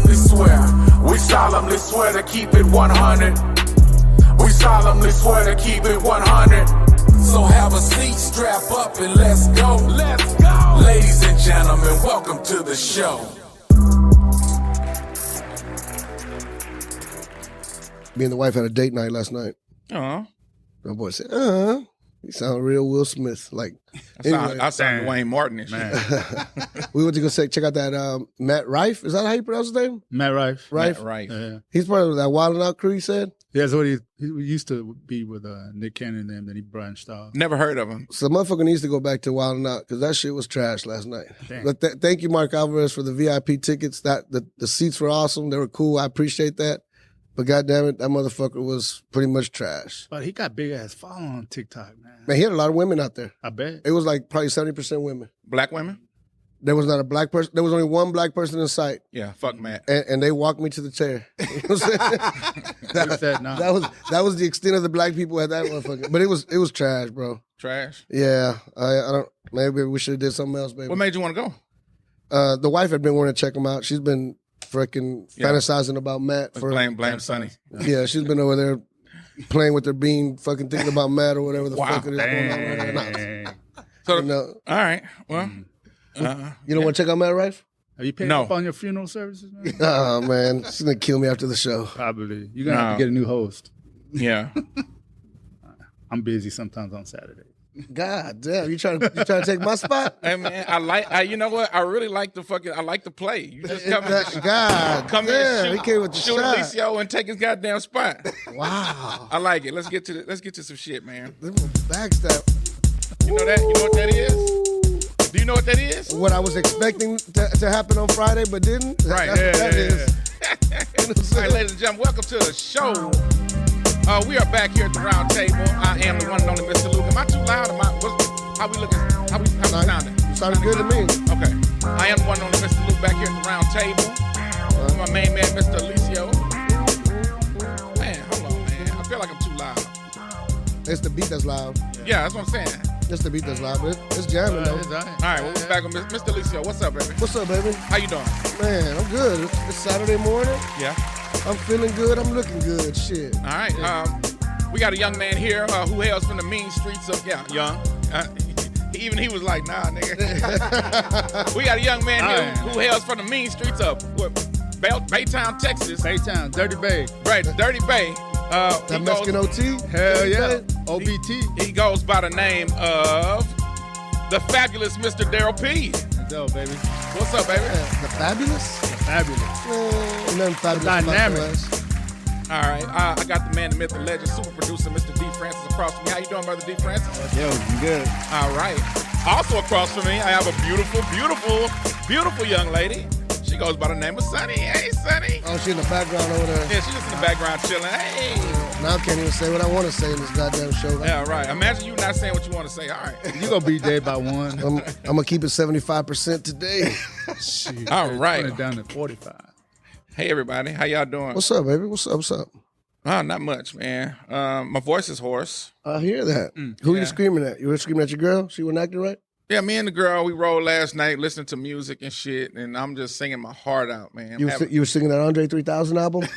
solemnly swear. We solemnly swear to keep it 100. We solemnly swear to keep it 100. So have a seat, strap up, and let's go. Let's go. Ladies and gentlemen, welcome to the show. Me and the wife had a date night last night. My boy said, You sound real Will Smith. Like, I sound Duane Martin and shit. We went to go check out that Matt Rife. Is that how you pronounce his name? Matt Rife. Rife. Matt Rife. Yeah. He's part of that Wild 'N Out crew, he said? Yeah, that's what he used to be with Nick Cannon and them, then he branched off. Never heard of him. So motherfucker needs to go back to Wild 'N Out because that shit was trash last night. Damn. But thank you, Mark Alvarez, for the VIP tickets. The seats were awesome. They were cool. I appreciate that. But goddamn it, that motherfucker was pretty much trash. But he got big ass following on TikTok, man. Man, he had a lot of women out there. I bet. It was like probably 70% women. Black women? There was not a black person. There was only one black person in sight. Yeah, fuck Matt. And they walked me to the chair. You know what I'm saying? that was the extent of the black people at that motherfucker. But it was trash, bro. Trash? Yeah. I don't. Maybe we should have did something else, baby. What made you want to go? The wife had been wanting to check him out. She's been freaking fantasizing about Matt for blame Sonny. Yeah, she's been over there playing with her bean, fucking thinking about Matt or whatever the fuck it is going on right now. So, You know, all right. Well, you don't want to check out Matt Rife? Are you paying up on your funeral services, man? Oh man, she's gonna kill me after the show. Probably. You're gonna have to get a new host. Yeah. I'm busy sometimes on Saturday. God damn, you trying to take my spot? Hey man, you know what? I really like the play. You just come God damn, he came with the shoot shot. Eliseo and take his goddamn spot. Wow. I like it. Let's get to some shit, man. Backstab. You know that? You know what that is? Do you know what that is? What I was expecting to happen on Friday, but didn't. Right. That's what that is. You know what I'm All saying? right, ladies and gentlemen, welcome to the show. We are back here at the round table. I am the one and only Mr. Luke. Am I too loud? How we looking? How we sounding? You sounded good to me. Okay. I am the one and only Mr. Luke back here at the round table. My main man, Mr. Eliseo. Man, hold on, man. I feel like I'm too loud. It's the beat that's loud. Yeah, that's what I'm saying. It's the beat that's loud, but it's jamming though. All right, well, we're back with Mr. Eliseo. What's up, baby? What's up, baby? How you doing? Man, I'm good. It's Saturday morning. Yeah. I'm feeling good. I'm looking good. Shit. All right. We got a young man here who hails from the mean streets of young. Even he was like, nah, nigga. We got a young man here who hails from the mean streets of Baytown, Texas. Baytown, Dirty Bay. Right, Dirty Bay. That Mexican OT? Hell yeah. Bay? OBT. He goes by the name of the fabulous Mr. Darrell P. Let's go, baby. What's up, baby? The fabulous? The fabulous. Nothing fabulous. Dynamic. All right, I got the man, the myth, the legend, super producer, Mr. D. Francis, across from me. How you doing, Brother D. Francis? Yo, I'm good. All right. Also across from me, I have a beautiful, beautiful, beautiful young lady. She goes by the name of Sunny. Hey, Sunny. Oh, she in the background over there. Yeah, she's just in the background chilling. Hey. Now I can't even say what I want to say in this goddamn show. Yeah, right. Imagine you not saying what you want to say. All right. You're going to be dead by one. I'm going to keep it 75% today. Shit. All right. Turn it down to 45. Hey, everybody. How y'all doing? What's up, baby? What's up? What's up? Oh, not much, man. My voice is hoarse. I hear that. Who you screaming at? You were screaming at your girl? She wasn't acting right? Yeah, me and the girl, we rolled last night listening to music and shit, and I'm just singing my heart out, man. You were singing that Andre 3000 album?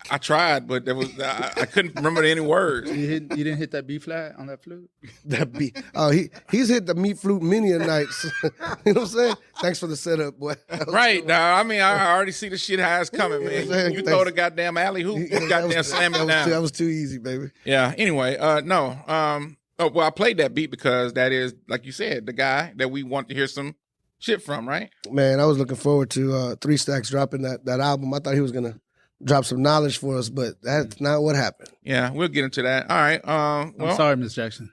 I tried, but I couldn't remember any words. You didn't hit that B flat on that flute? That B. Oh, he's hit the meat flute many a nights. You know what I'm saying? Thanks for the setup, boy. Right, now. I mean, I already see the shit how it's coming, man. You throw the goddamn alley hoop, you goddamn slam it down. That was too easy, baby. Yeah. Anyway, no. Well, I played that beat because that is, like you said, the guy that we want to hear some shit from, right? Man, I was looking forward to 3 Stacks dropping that album. I thought he was gonna drop some knowledge for us, but that's not what happened. Yeah, we'll get into that. All right. I'm sorry, Miss Jackson.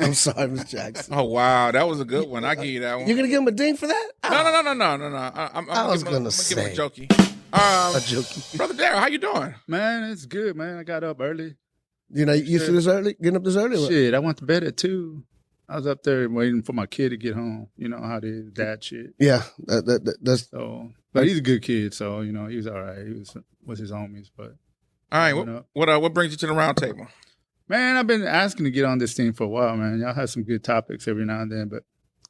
I'm sorry, Miss Jackson. Oh wow, that was a good one. I give you that one. You're gonna give him a ding for that? No. I was gonna give him a jokey. A jokey. Brother Darrell, how you doing? Man, it's good, man. I got up early. You know, you used to this early? Getting up this early? Shit, I went to bed at 2. I was up there waiting for my kid to get home. You know how it is, dad shit. Yeah, that's. So, but he's a good kid, so you know he was all right. He was with his homies, but. All right, what brings you to the round table? Man, I've been asking to get on this thing for a while, man. Y'all have some good topics every now and then, but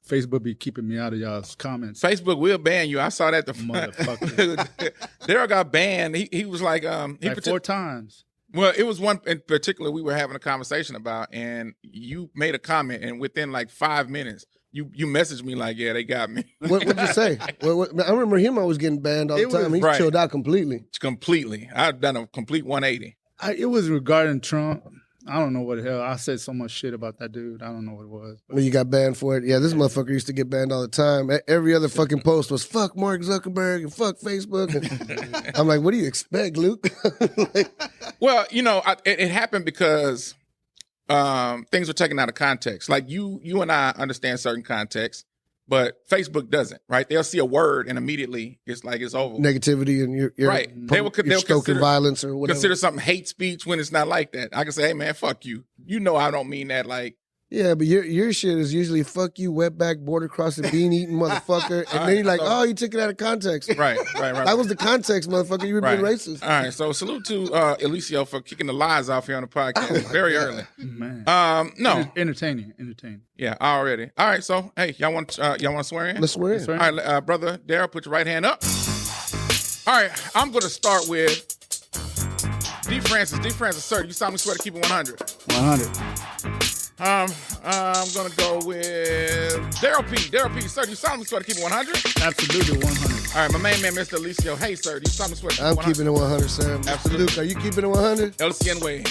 Facebook be keeping me out of y'all's comments. Facebook will ban you. I saw that. The Motherfucker. Darrell got banned. He was like, Like 4 times. Well, it was one in particular we were having a conversation about, and you made a comment, and within like 5 minutes, you messaged me like, yeah, they got me. What'd you say? I remember him always getting banned all the time. He chilled out completely. Completely. I've done a complete 180. It was regarding Trump. I don't know what the hell. I said so much shit about that dude. I don't know what it was. When you got banned for it. Yeah, this motherfucker used to get banned all the time. Every other fucking post was fuck Mark Zuckerberg and fuck Facebook. And I'm like, what do you expect, Luke? Well, it happened because things were taken out of context. Like you and I understand certain context, but Facebook doesn't, right? They'll see a word and immediately it's like it's over. Negativity and you're right. They'll stoking consider violence or whatever. Consider something hate speech when it's not like that. I can say, hey man, fuck you. You know I don't mean that like. Yeah, but your shit is usually fuck you, wetback, border crossing, bean eating motherfucker. And then you're like, oh, you took it out of context. Right. That was the context, motherfucker. You were being racist. All right, so salute to Eliseo for kicking the lies off here on the podcast very early. Man. No. Entertaining. Yeah, already. All right, so hey, y'all want to swear in? Let's swear in. All right, brother Darrell, put your right hand up. All right, I'm going to start with D. Francis. D. Francis, sir, you solemnly swear to keep it 100. 100. I'm gonna go with Darrell P. Darrell P. Sir, do you solemnly swear to keep it 100? Absolutely 100. All right, my main man, Mr. Eliseo. Hey, sir, do you solemnly swear to keep it 100? I'm keeping it 100, sir. Absolutely. Luke, are you keeping it 100? LCN way.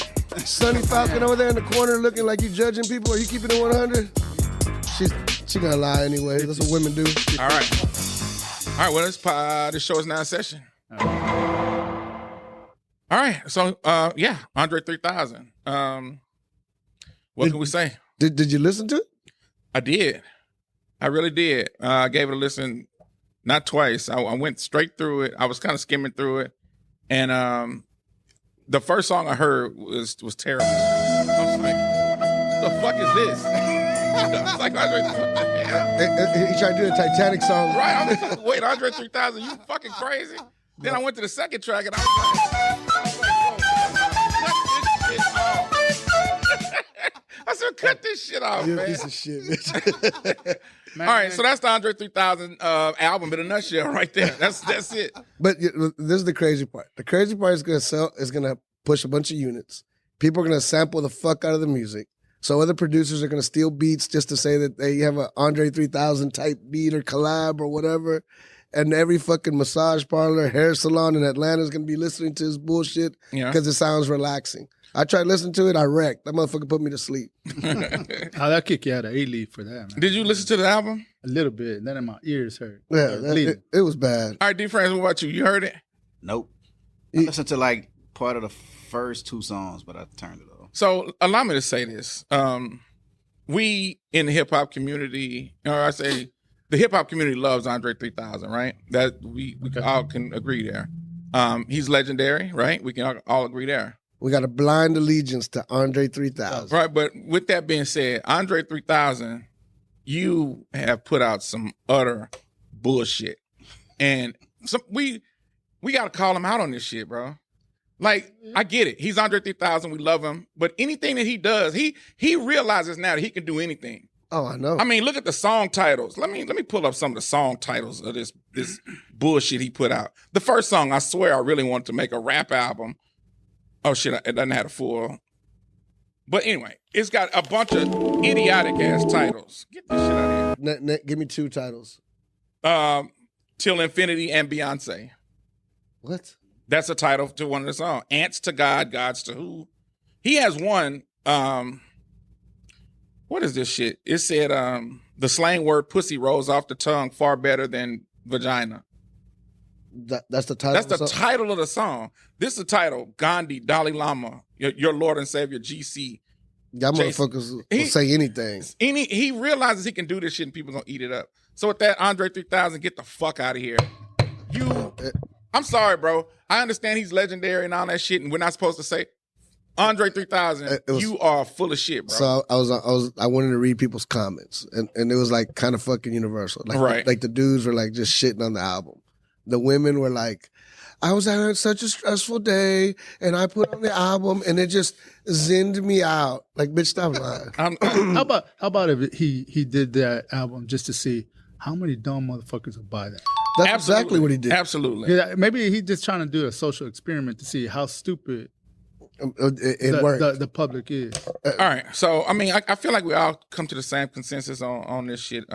Sonny Falcon over there in the corner looking like you judging people. Are you keeping it 100? She gonna lie anyway. That's what women do. All right. Well, this show is now in session. All right. So, Andre 3000. What can we say? Did you listen to it? I did. I really did. I gave it a listen, not twice. I went straight through it. I was kind of skimming through it, and the first song I heard was terrible. I was like, "What the fuck is this?" I was like, He tried to do a Titanic song. Right. I was like, wait, Andre 3000, you fucking crazy? Then I went to the second track, and I was like, cut this shit off. I said, cut this shit off, You're man. a piece of shit, bitch. All right, so that's the Andre 3000 album in a nutshell right there. That's it. But this is the crazy part. The crazy part is gonna push a bunch of units. People are gonna sample the fuck out of the music. So other producers are gonna steal beats just to say that they have an Andre 3000 type beat or collab or whatever. And every fucking massage parlor, hair salon in Atlanta is gonna be listening to his bullshit because it sounds relaxing. I tried listening to it, I wrecked. That motherfucker put me to sleep. I'll kick you out of A-Leaf for that, man. Did you listen to the album? A little bit. Then my ears hurt. Yeah, it was bad. All right, D. Francis, what about you? You heard it? Nope. I listened to like part of the first 2 songs, but I turned it off. So allow me to say this. We in the hip hop community, or I say the hip hop community loves Andre 3000, right? That we all can agree there. He's legendary, right? We can all agree there. We got a blind allegiance to Andre 3000. Right, but with that being said, Andre 3000, you have put out some utter bullshit. And we got to call him out on this shit, bro. Like, I get it. He's Andre 3000. We love him. But anything that he does, he realizes now that he can do anything. Oh, I know. I mean, look at the song titles. Let me pull up some of the song titles of this bullshit he put out. The first song, I swear I really wanted to make a rap album. Oh, shit, it doesn't have a full. But anyway, it's got a bunch of idiotic-ass titles. Get this shit out of here. Give me 2 titles. Till Infinity and Beyonce. What? That's a title to one of the songs. Ants to God, Gods to Who. He has one, what is this shit? It said, the slang word pussy rolls off the tongue far better than vagina. That's the title. That's the title of the song. This is the title: Gandhi, Dalai Lama, your Lord and Savior, GC. Y'all motherfuckers will say anything. He realizes he can do this shit and people gonna eat it up. So with that, Andre 3000, get the fuck out of here. I'm sorry, bro. I understand he's legendary and all that shit, and we're not supposed to say Andre 3000. You are full of shit, bro. So I wanted to read people's comments, and it was like kind of fucking universal. Like, right. Like the dudes were like just shitting on the album. the women were like, I was having such a stressful day, and I put on the album, and it just zinned me out. Like, bitch, stop lying. How about if he did that album just to see how many dumb motherfuckers would buy that? That's exactly what he did. Absolutely. Yeah, maybe he's just trying to do a social experiment to see how stupid It worked. the public is. All right. So, I mean, I feel like we all come to the same consensus on this shit.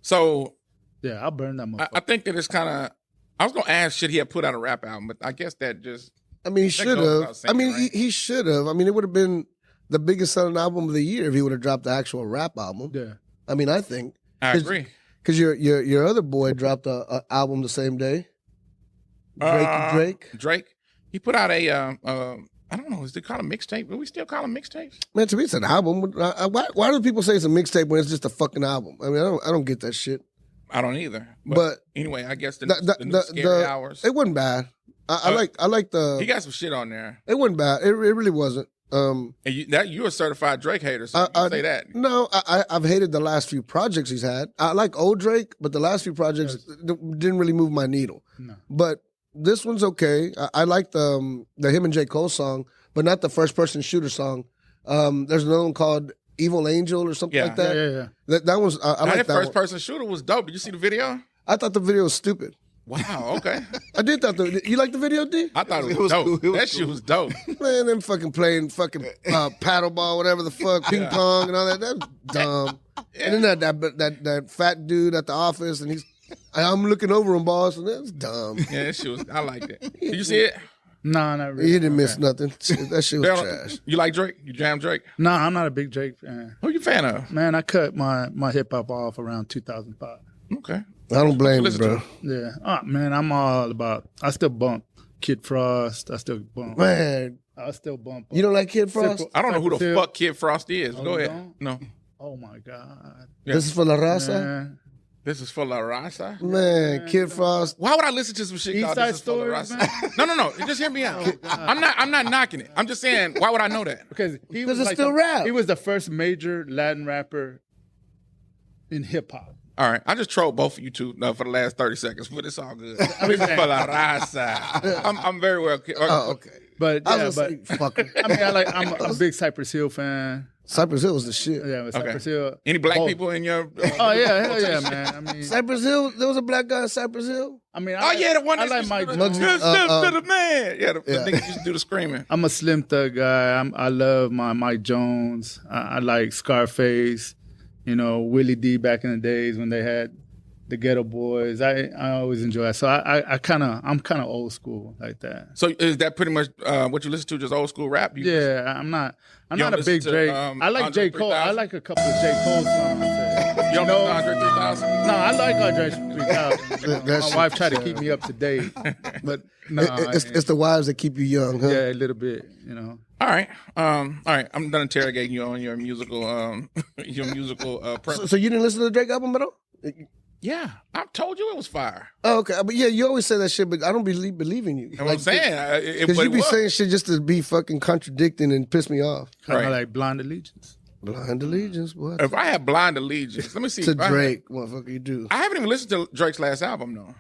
So, Yeah, I'll burn that motherfucker. I think that it's kind of, I was going to ask, should he have put out a rap album? But I guess that just, I mean, he should goes have. without saying, I mean, right? he should have. I mean, it would have been the biggest selling album of the year if he would have dropped the actual rap album. Yeah. I mean, I think. I agree. Because your other boy dropped a album the same day. Drake. He put out a, I don't know, is it called a mixtape? Do we still call them mixtapes? Man, to me, it's an album. Why do people say it's a mixtape when it's just a fucking album? I mean, I don't get that shit. I don't either. But anyway, I guess the new Scary Hours. It wasn't bad. I like the. He got some shit on there. It wasn't bad. It really wasn't. And you're a certified Drake hater, so you say that. No, I've hated the last few projects he's had. I like old Drake, but the last few projects didn't really move my needle. No. But this one's okay. I like the him and J. Cole song, but not the first person shooter song. There's another one called Evil Angel or something like that. Yeah. That one's I like that first one. person shooter was dope. Did you see the video? I thought the video was stupid. Wow. Okay. I did thought you like the video, D? I thought it was dope. cool. That shit was dope. Man, them fucking playing fucking paddleball, whatever the fuck, ping pong and all that. That's dumb. And then that fat dude at the office, and I'm looking over him, boss, and that's dumb. Yeah, that shit was. I liked it. Did you see it? No, not really. He didn't miss nothing. That shit was trash. You like Drake? You jam Drake? No, I'm not a big Drake fan. Who you fan of? Man, I cut my hip hop off around 2005. Okay. I don't blame you, Listen bro. Yeah. Oh, man, I'm all about. I still bump Kid Frost. I still bump. Man, I still bump. you don't like Kid Frost? I don't know who the Cypress fuck Kid Frost is. Oh, Go you ahead. don't? No. Oh my God. Yeah. This is for La Raza? Man. This is for La Raza. Man, Kid Frost. Why would I listen to some shit East called Side This is for La Stories, Raza? No. Just hear me out. I'm not knocking it. I'm just saying, why would I know that? Because he 'Cause was it's like still rap. He was the first major Latin rapper in hip hop. All right, I just trolled both of you two for the last 30 seconds, but it's all good. This is for La Raza. I'm very well. Oh, okay. But I yeah, was but gonna say, fucker. I mean, I'm a big Cypress Hill fan. Cypress Hill was the shit. Yeah, with Cypress Hill. Any black Both. people in your? Oh yeah, hell yeah, man. I mean, Cypress Hill, there was a black guy in Cypress Hill? I mean, Oh yeah, the one I that like used Mike to do Jones. to the man. Yeah, the Yeah. nigga used to do the screaming. I'm a Slim Thug guy. I love my Mike Jones. I like Scarface. You know, Willie D back in the days when they had the Ghetto Boys. I always enjoy that. So I'm kind of old school like that. So is that pretty much what you listen to? Just old school rap? Yeah, I'm not You a don't big listen to, Drake. I like Andre J. Cole. 3000? I like a couple of J. Cole songs. You don't know Andre 3000? No, I like Andre 3000. That My shit- wife tried to keep me up to date, but no, It's the wives that keep you young, huh? yeah, a little bit, you know. All right. I'm done interrogating you on your musical preference. So you didn't listen to the Drake album at all? Yeah, I told you it was fire. Oh, okay. But yeah, you always say that shit, but I don't believe in you. You know what I'm saying? Because you be saying shit just to be fucking contradicting and piss me off. Kind of Right. like Blind Allegiance. Blind allegiance, what? If I had blind allegiance, let me see. To if I- Drake, motherfucker, you do. I haven't even listened to Drake's last album though.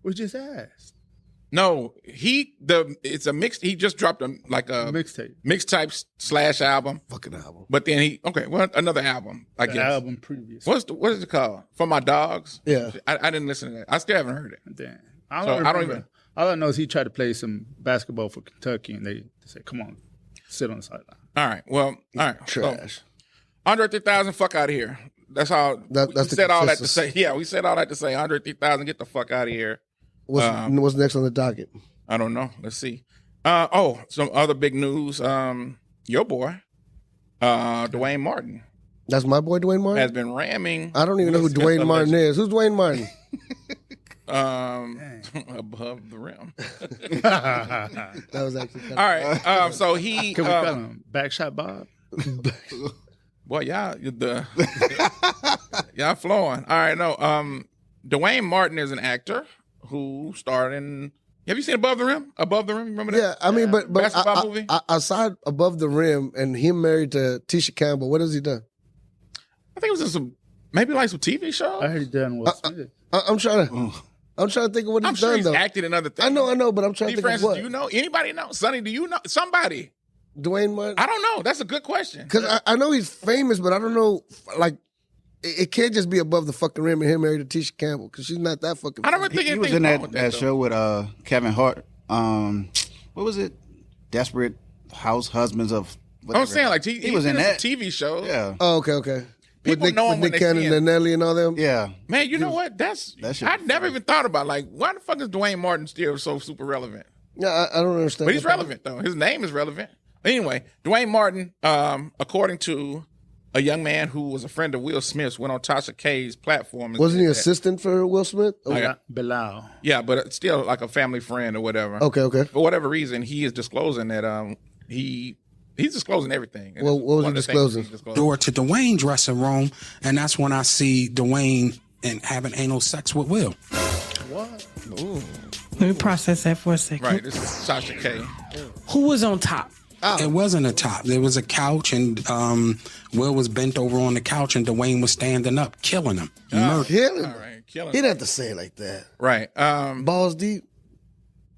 We just asked. No, it's a mix. He just dropped a Mixtape. mixtape / album, Fucking album. but then another album. I The guess. album previous. What is it called? For My Dogs. Yeah. I didn't listen to that. I still haven't heard it. Damn. I don't even- All I know is he tried to play some basketball for Kentucky, and they said, "Come on, sit on the sideline." All right. Well, all right. So, Trash. Andre 3000, fuck out of here. That's all. That's we the said all that to consensus. say. Yeah, we said all that to say. Andre 3000, get the fuck out of here. What's next on the docket? I don't know. Let's see. Some other big news. Your boy, Duane Martin, That's my boy, Dwayne Martin? has been ramming. I don't even know who Smith Dwayne Martin allegedly. is. Who's Dwayne Martin? Above the rim. That was actually kind All right. So he. Can we call him Backshot Bob? Boy, y'all flowing. All right, no. Duane Martin is an actor who starred in. Have you seen Above the Rim? Above the Rim, you remember that? Yeah, I mean, but Basketball movie? aside Above the Rim and him married to Tisha Campbell, what has he done? I think it was in some TV shows. I heard he done Will Smith. I'm trying to. I'm trying to think of what I'm he's sure done, he's though. acted in other things. I know, but I'm trying to think Francis, of what. do you know? Anybody know? Sonny, do you know? Somebody. Dwayne Martin? I don't know. That's a good question. Because I know he's famous, but I don't know, like, it can't just be above the fucking rim and him married to Tisha Campbell, because she's not that fucking I don't famous. really think He was anything's in wrong with that though. show with Kevin Hart. What was it? Desperate Husbands of. I'm saying, like, he was in did that some TV show. Yeah. Oh, okay. People with Nick, know him with when Nick they Cannon see him. and Nelly and all them? Yeah. Man, you know what? That shit I was never funny. even thought about, like, why the fuck is Dwayne Martin still so super relevant? Yeah, I don't understand. But he's relevant, though. His name is relevant. Anyway, Dwayne Martin, according to a young man who was a friend of Will Smith's, went on Tasha K's platform. And Wasn't he said that- assistant for Will Smith? Oh, yeah. Bilal. Yeah, but still like a family friend or whatever. Okay. For whatever reason, he is disclosing that he's disclosing everything. And Well, it's what was one he of the things disclosing? he's disclosing. Door to Dwayne's dressing room, and that's when I see Dwayne and having anal sex with Will. Let me process that for a second. Right, this is Tasha K. Who was on top? It wasn't a top. There was a couch, and Will was bent over on the couch, and Dwayne was standing up, killing him. Killing All him. right, killing He him. didn't have to say it like that. Right. Balls deep.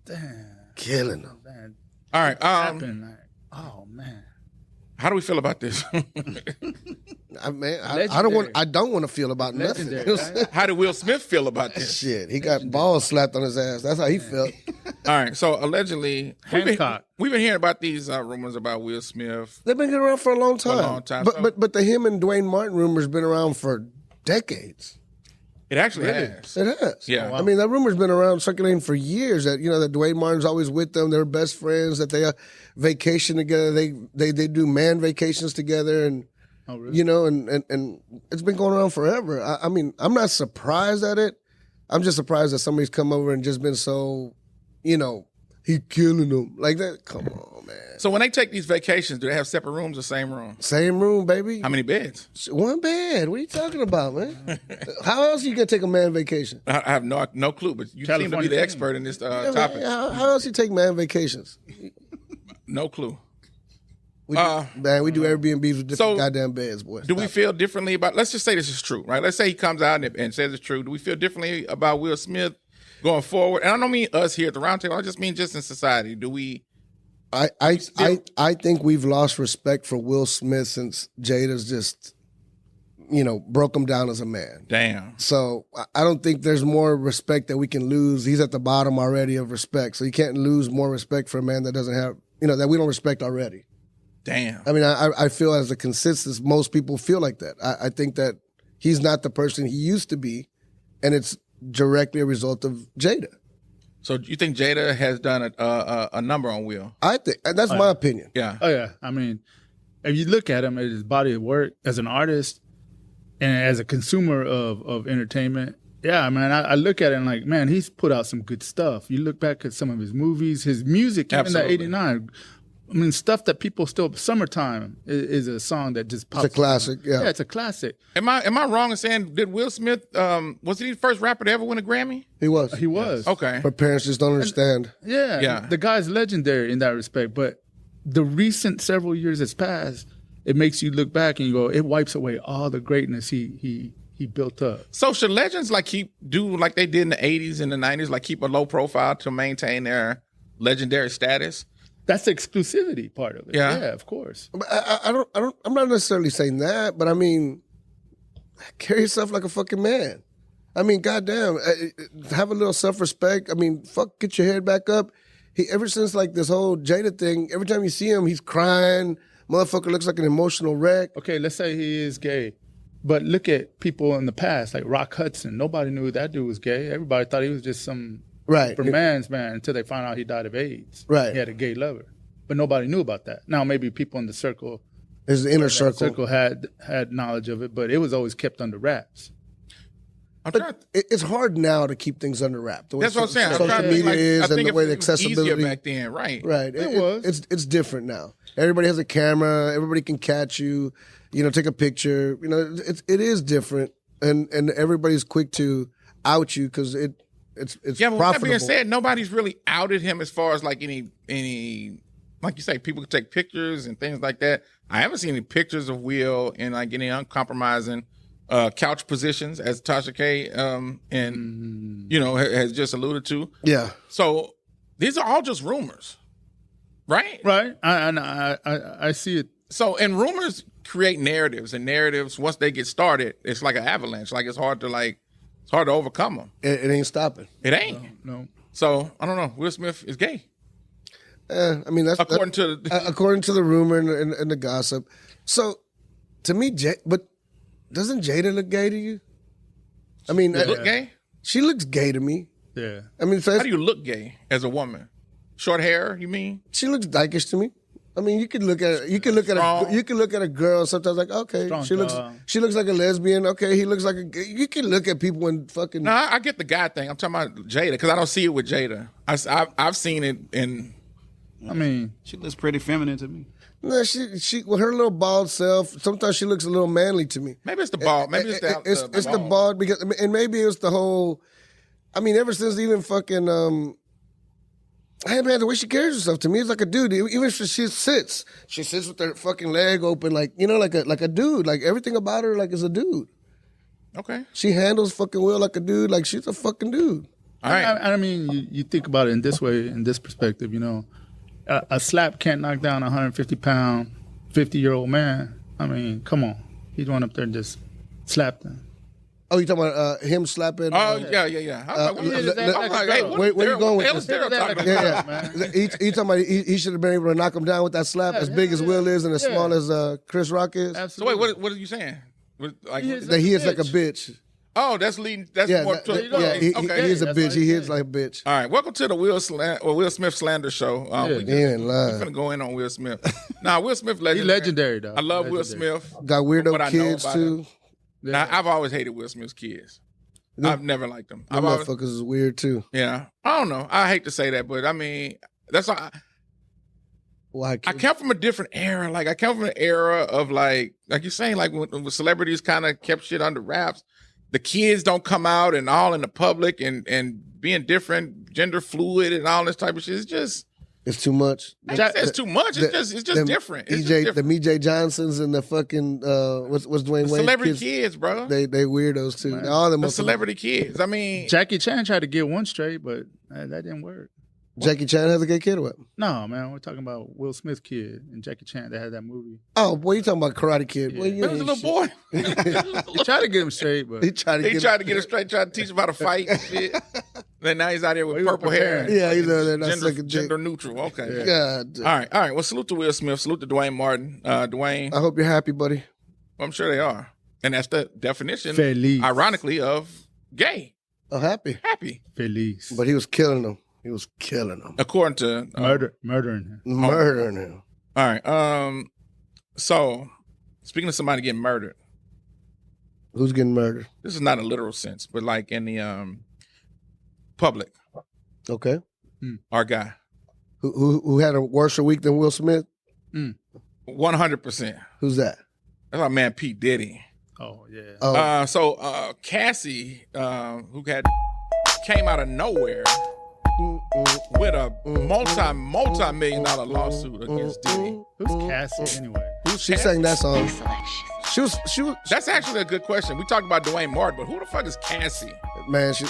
Damn. Killing him. Man, All right. happened, like, oh man. How do we feel about this? I Legendary. don't want to feel about nothing. Legendary, right? How did Will Smith feel about this? Shit, he got balls slapped on his ass. That's how he felt. All right. So allegedly, Hancock. we've been hearing about these rumors about Will Smith. They've been getting around for a long time. a long time, so- But the him and Dwayne Martin rumor's been around for decades. It actually has. It has. Yeah. I mean, that rumor's been around circulating for years that, that Dwayne Martin's always with them. They're best friends, that they vacation together. They do man vacations together. And, Oh, really? and it's been going around forever. I mean, I'm not surprised at it. I'm just surprised that somebody's come over and just been so, he killing them. Like that. Come on, man. So when they take these vacations, do they have separate rooms or same room? Same room, baby. How many beds? One bed. What are you talking about, man? How else you gonna take a man vacation? I have no clue, but you seem to be California the thing. expert in this Yeah, man, topic. how else you take man vacations? No clue. We do Airbnbs with different so goddamn beds, boy. Do we feel differently about? Let's just say this is true, right? Let's say he comes out and says it's true. Do we feel differently about Will Smith going forward? And I don't mean us here at the roundtable. I just mean just in society. Do we? I think we've lost respect for Will Smith since Jada's just, broke him down as a man. Damn. So I don't think there's more respect that we can lose. He's at the bottom already of respect. So you can't lose more respect for a man that doesn't have, that we don't respect already. Damn. I mean, I feel as a consensus, most people feel like that. I think that he's not the person he used to be, and it's directly a result of Jada. So you think Jada has done a number on Will? I think, and that's my opinion. Yeah. Oh yeah. I mean, if you look at him as his body of work as an artist and as a consumer of entertainment, yeah, man, I look at it and like, man, he's put out some good stuff. You look back at some of his movies, his music, even that Absolutely. '89. I mean, stuff that people still. "Summertime" is a song that just pops. It's a classic, yeah. Yeah, it's a classic. Am I wrong in saying did Will Smith was he the first rapper to ever win a Grammy? He was. He was. Okay. But parents just don't understand. Yeah, Yeah. the guy's legendary in that respect. But the recent several years that's passed, it makes you look back and you go, it wipes away all the greatness he built up. So should legends like do like they did in the '80s and the '90s, like keep a low profile to maintain their legendary status? That's the exclusivity part of it. Yeah. Yeah, of course. But I'm not necessarily saying that, but I mean, carry yourself like a fucking man. I mean, goddamn, have a little self-respect. I mean, get your head back up. Ever since like this whole Jada thing, every time you see him, he's crying. Motherfucker looks like an emotional wreck. Okay, let's say he is gay. But look at people in the past, like Rock Hudson. Nobody knew that dude was gay. Everybody thought he was just some Right. man's man until they found out he died of AIDS. Right. He had a gay lover. But nobody knew about that. Now maybe people in the circle His inner circle. had knowledge of it, but it was always kept under wraps. I'm trying. It's hard now to keep things under wrap. The way That's what I'm saying. I'm Social trying to media think, like, I is and think the way the it was easier accessibility. back then, right? Right. It was. It's different now. Everybody has a camera. Everybody can catch you. Take a picture. It is different, and everybody's quick to out you because it's Yeah, but with that profitable. being said, nobody's really outed him as far as like any like you say, people can take pictures and things like that. I haven't seen any pictures of Will in like any uncompromising couch positions, as Tasha K and has just alluded to. Yeah. So these are all just rumors, right? Right. I see it. So, and rumors create narratives, and narratives, once they get started, it's like an avalanche. Like it's hard to overcome them. It ain't stopping. It ain't. No. So I don't know. Will Smith is gay. I mean, that's according to the rumor and the gossip. So, to me, but doesn't Jada look gay to you? I mean, look gay. She looks gay to me. Yeah. I mean, so how do you look gay as a woman? Short hair, you mean? She looks dykish to me. I mean, you could look at a girl and sometimes like, okay, she looks like a lesbian. Okay, he looks like you can look at people and fucking. No, I get the guy thing. I'm talking about Jada because I don't see it with Jada. I've seen it in. I mean, she looks pretty feminine to me. No, she with her little bald self. Sometimes she looks a little manly to me. Maybe it's the bald. Maybe it's the bald because, and maybe it's the whole. I mean, ever since even fucking hey man, the way she carries herself to me is like a dude. Even if she sits with her fucking leg open, like like a dude. Like everything about her, like is a dude. Okay. She handles fucking well like a dude. Like she's a fucking dude. All right. I mean, you think about it in this way, in this perspective. A slap can't knock down a 150-pound, 50-year-old man. I mean, come on. He'd run up there and just slap them. Oh, you talking about him slapping? Oh, yeah. Where you going with this? He talking about he should have been able to knock him down with that slap as big as Will is and as small as Chris Rock is. Absolutely. So wait, what are you saying? That he is like a bitch. Oh, that's leading. That's more to he is a bitch. He hits like a bitch. All right, welcome to the Will Smith slander show. We're gonna go in on Will Smith. Will Smith legendary. He's legendary though. I love Will Smith. Got weirdo kids too. Now, I've always hated Will Smith's kids. I've never liked them. Them motherfuckers is weird too. Yeah, I don't know. I hate to say that, but I mean, that's all. Why? I come from a different era. Like I come from an era of like you're saying, like when celebrities kind of kept shit under wraps. The kids don't come out and all in the public and being different, gender fluid and all this type of shit. It's just it's too much. It's too much. It's just different. It's the EJ Johnsons and the fucking what's Dwayne Wayne celebrity kids, bro. They weirdos too. Man. All them the celebrity kids. I mean, Jackie Chan tried to get one straight, but that didn't work. Jackie Chan has a gay kid or what? No, man, we're talking about Will Smith kid and Jackie Chan that had that movie. Oh, boy, you talking about Karate Kid? Boy, he was a little boy. He tried to get him straight, but he tried to get him straight, tried to teach him how to fight and shit. Then now he's out here with purple hair. Yeah, he's out there gender neutral. Okay. Yeah. All right. Well, salute to Will Smith. Salute to Duane Martin. Duane. I hope you're happy, buddy. I'm sure they are, and that's the definition, Feliz. ironically, of gay. Oh, happy. Happy. Feliz. But he was killing them. He was killing them. According to murdering him. Murdering him. All right. So speaking of somebody getting murdered. Who's getting murdered? This is not a literal sense, but like in the public. Okay. Our guy. Who had a worse week than Will Smith? 100%. Who's that? That's our man P. Diddy. Oh yeah. So Cassie, who came out of nowhere with a multi-million-dollar lawsuit against Diddy. Who's Cassie anyway? She sang that song. She was. That's actually a good question. We talked about Duane Martin, but who the fuck is Cassie? Man, she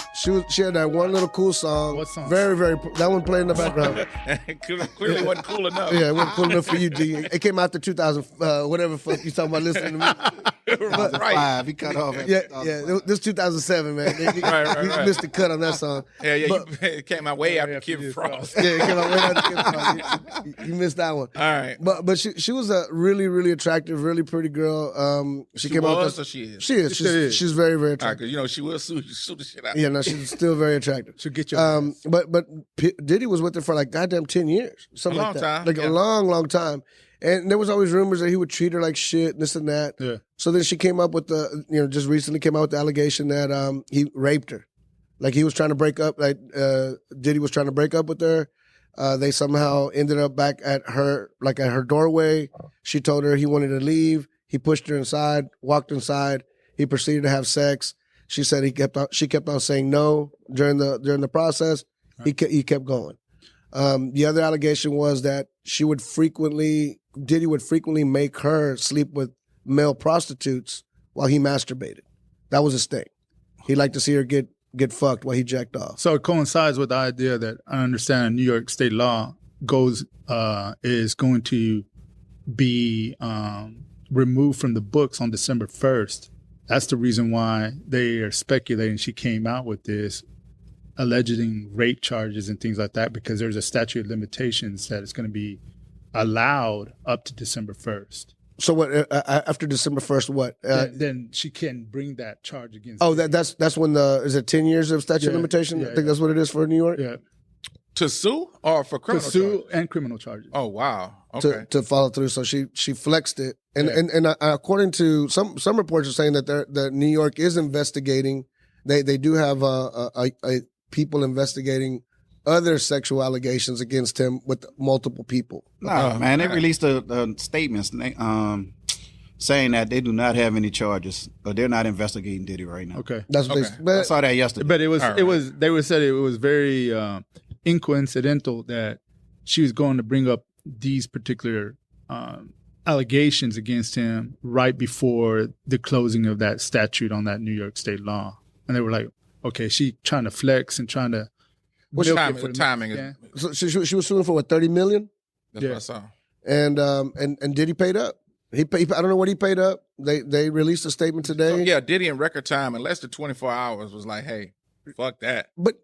had that one little cool song. What song? Very, very. That one played in the background. Clearly wasn't cool enough. Yeah, it wasn't cool enough for you, G. It came out to 2000, whatever fuck you talking about listening to me. Right. He cut off. This 2007, man. You missed the cut on that song. It came out way after Kid Frost. Yeah, it came out way after Kid Frost. You missed that one. All right. But she was a really, really attractive, really pretty girl. She came out with or she is? She is. She's very, very attractive. Because she will sue the shit out. Yeah, no, she's still very attractive. She'll get your but Diddy was with her for like goddamn 10 years. Something like that. Like a long, long time. And there was always rumors that he would treat her like shit, this and that. Yeah. So then she came up with just recently came out with the allegation that he raped her. Like he was trying to break up, Diddy was trying to break up with her. They somehow ended up back at her doorway. She told her he wanted to leave. He pushed her inside, walked inside. He proceeded to have sex. She said she kept on saying no during the process. Right. He kept going. The other allegation was that Diddy would frequently make her sleep with male prostitutes while he masturbated. That was his thing. He liked to see her get fucked while he jacked off. So it coincides with the idea that I understand New York state law is going to be removed from the books on December 1st. That's the reason why they are speculating she came out with this, alleging rape charges and things like that, because there's a statute of limitations that it's going to be allowed up to December 1st. So what? After December 1st, what? Then she can bring that charge against. Oh, that's when is it 10 years of statute of limitation? Yeah, I think that's what it is for New York. Yeah. To sue or for criminal charges? And criminal charges. Oh, wow. Okay. To follow through. So she flexed it. And according to some reports are saying that New York is investigating. They do have people investigating other sexual allegations against him with multiple people. No, man, they released a statement saying that they do not have any charges, or they're not investigating Diddy right now. Okay. That's what I saw that yesterday. But they said it was very incoincidental that she was going to bring up these particular allegations against him right before the closing of that statute on that New York state law. And they were like, okay, she trying to flex and trying to. What's timing? Yeah. So she was suing for what, $30 million? That's what I saw. And Diddy paid up. He I don't know what he paid up. They released a statement today. So, yeah, Diddy in record time in less than 24 hours was like, hey, fuck that. But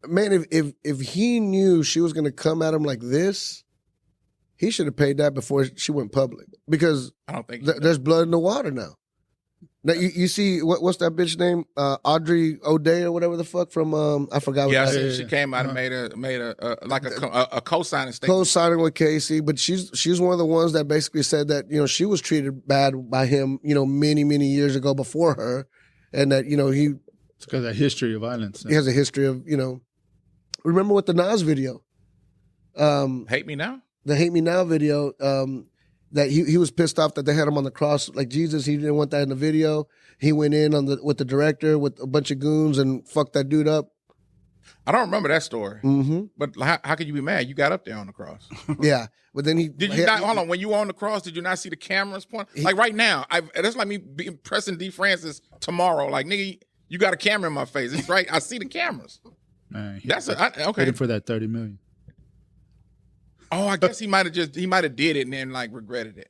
man, if he knew she was gonna come at him like this, he should have paid that before she went public, because I don't think there's blood in the water now. Now you see what's that bitch name? Audrey O'Day or whatever the fuck from I forgot. Yeah, what she came out and made a co-signing statement. Co-signing with Cassie, but she's one of the ones that basically said that she was treated bad by him many years ago before her, and that he it's because of that history of violence. He has a history of Remember with the Nas video, Hate Me Now? The Hate Me Now video. That he was pissed off that they had him on the cross like Jesus. He didn't want that in the video. He went in with the director with a bunch of goons and fucked that dude up. I don't remember that story. Mm-hmm. But how could you be mad? You got up there on the cross. Yeah, but then hold on? When you were on the cross, did you not see the cameras point? Like right now, that's like me pressing D. Francis tomorrow. Like, nigga, you got a camera in my face. It's right. I see the cameras. Man, okay. Waiting for that $30 million. Oh, I guess he might have did it and then like regretted it.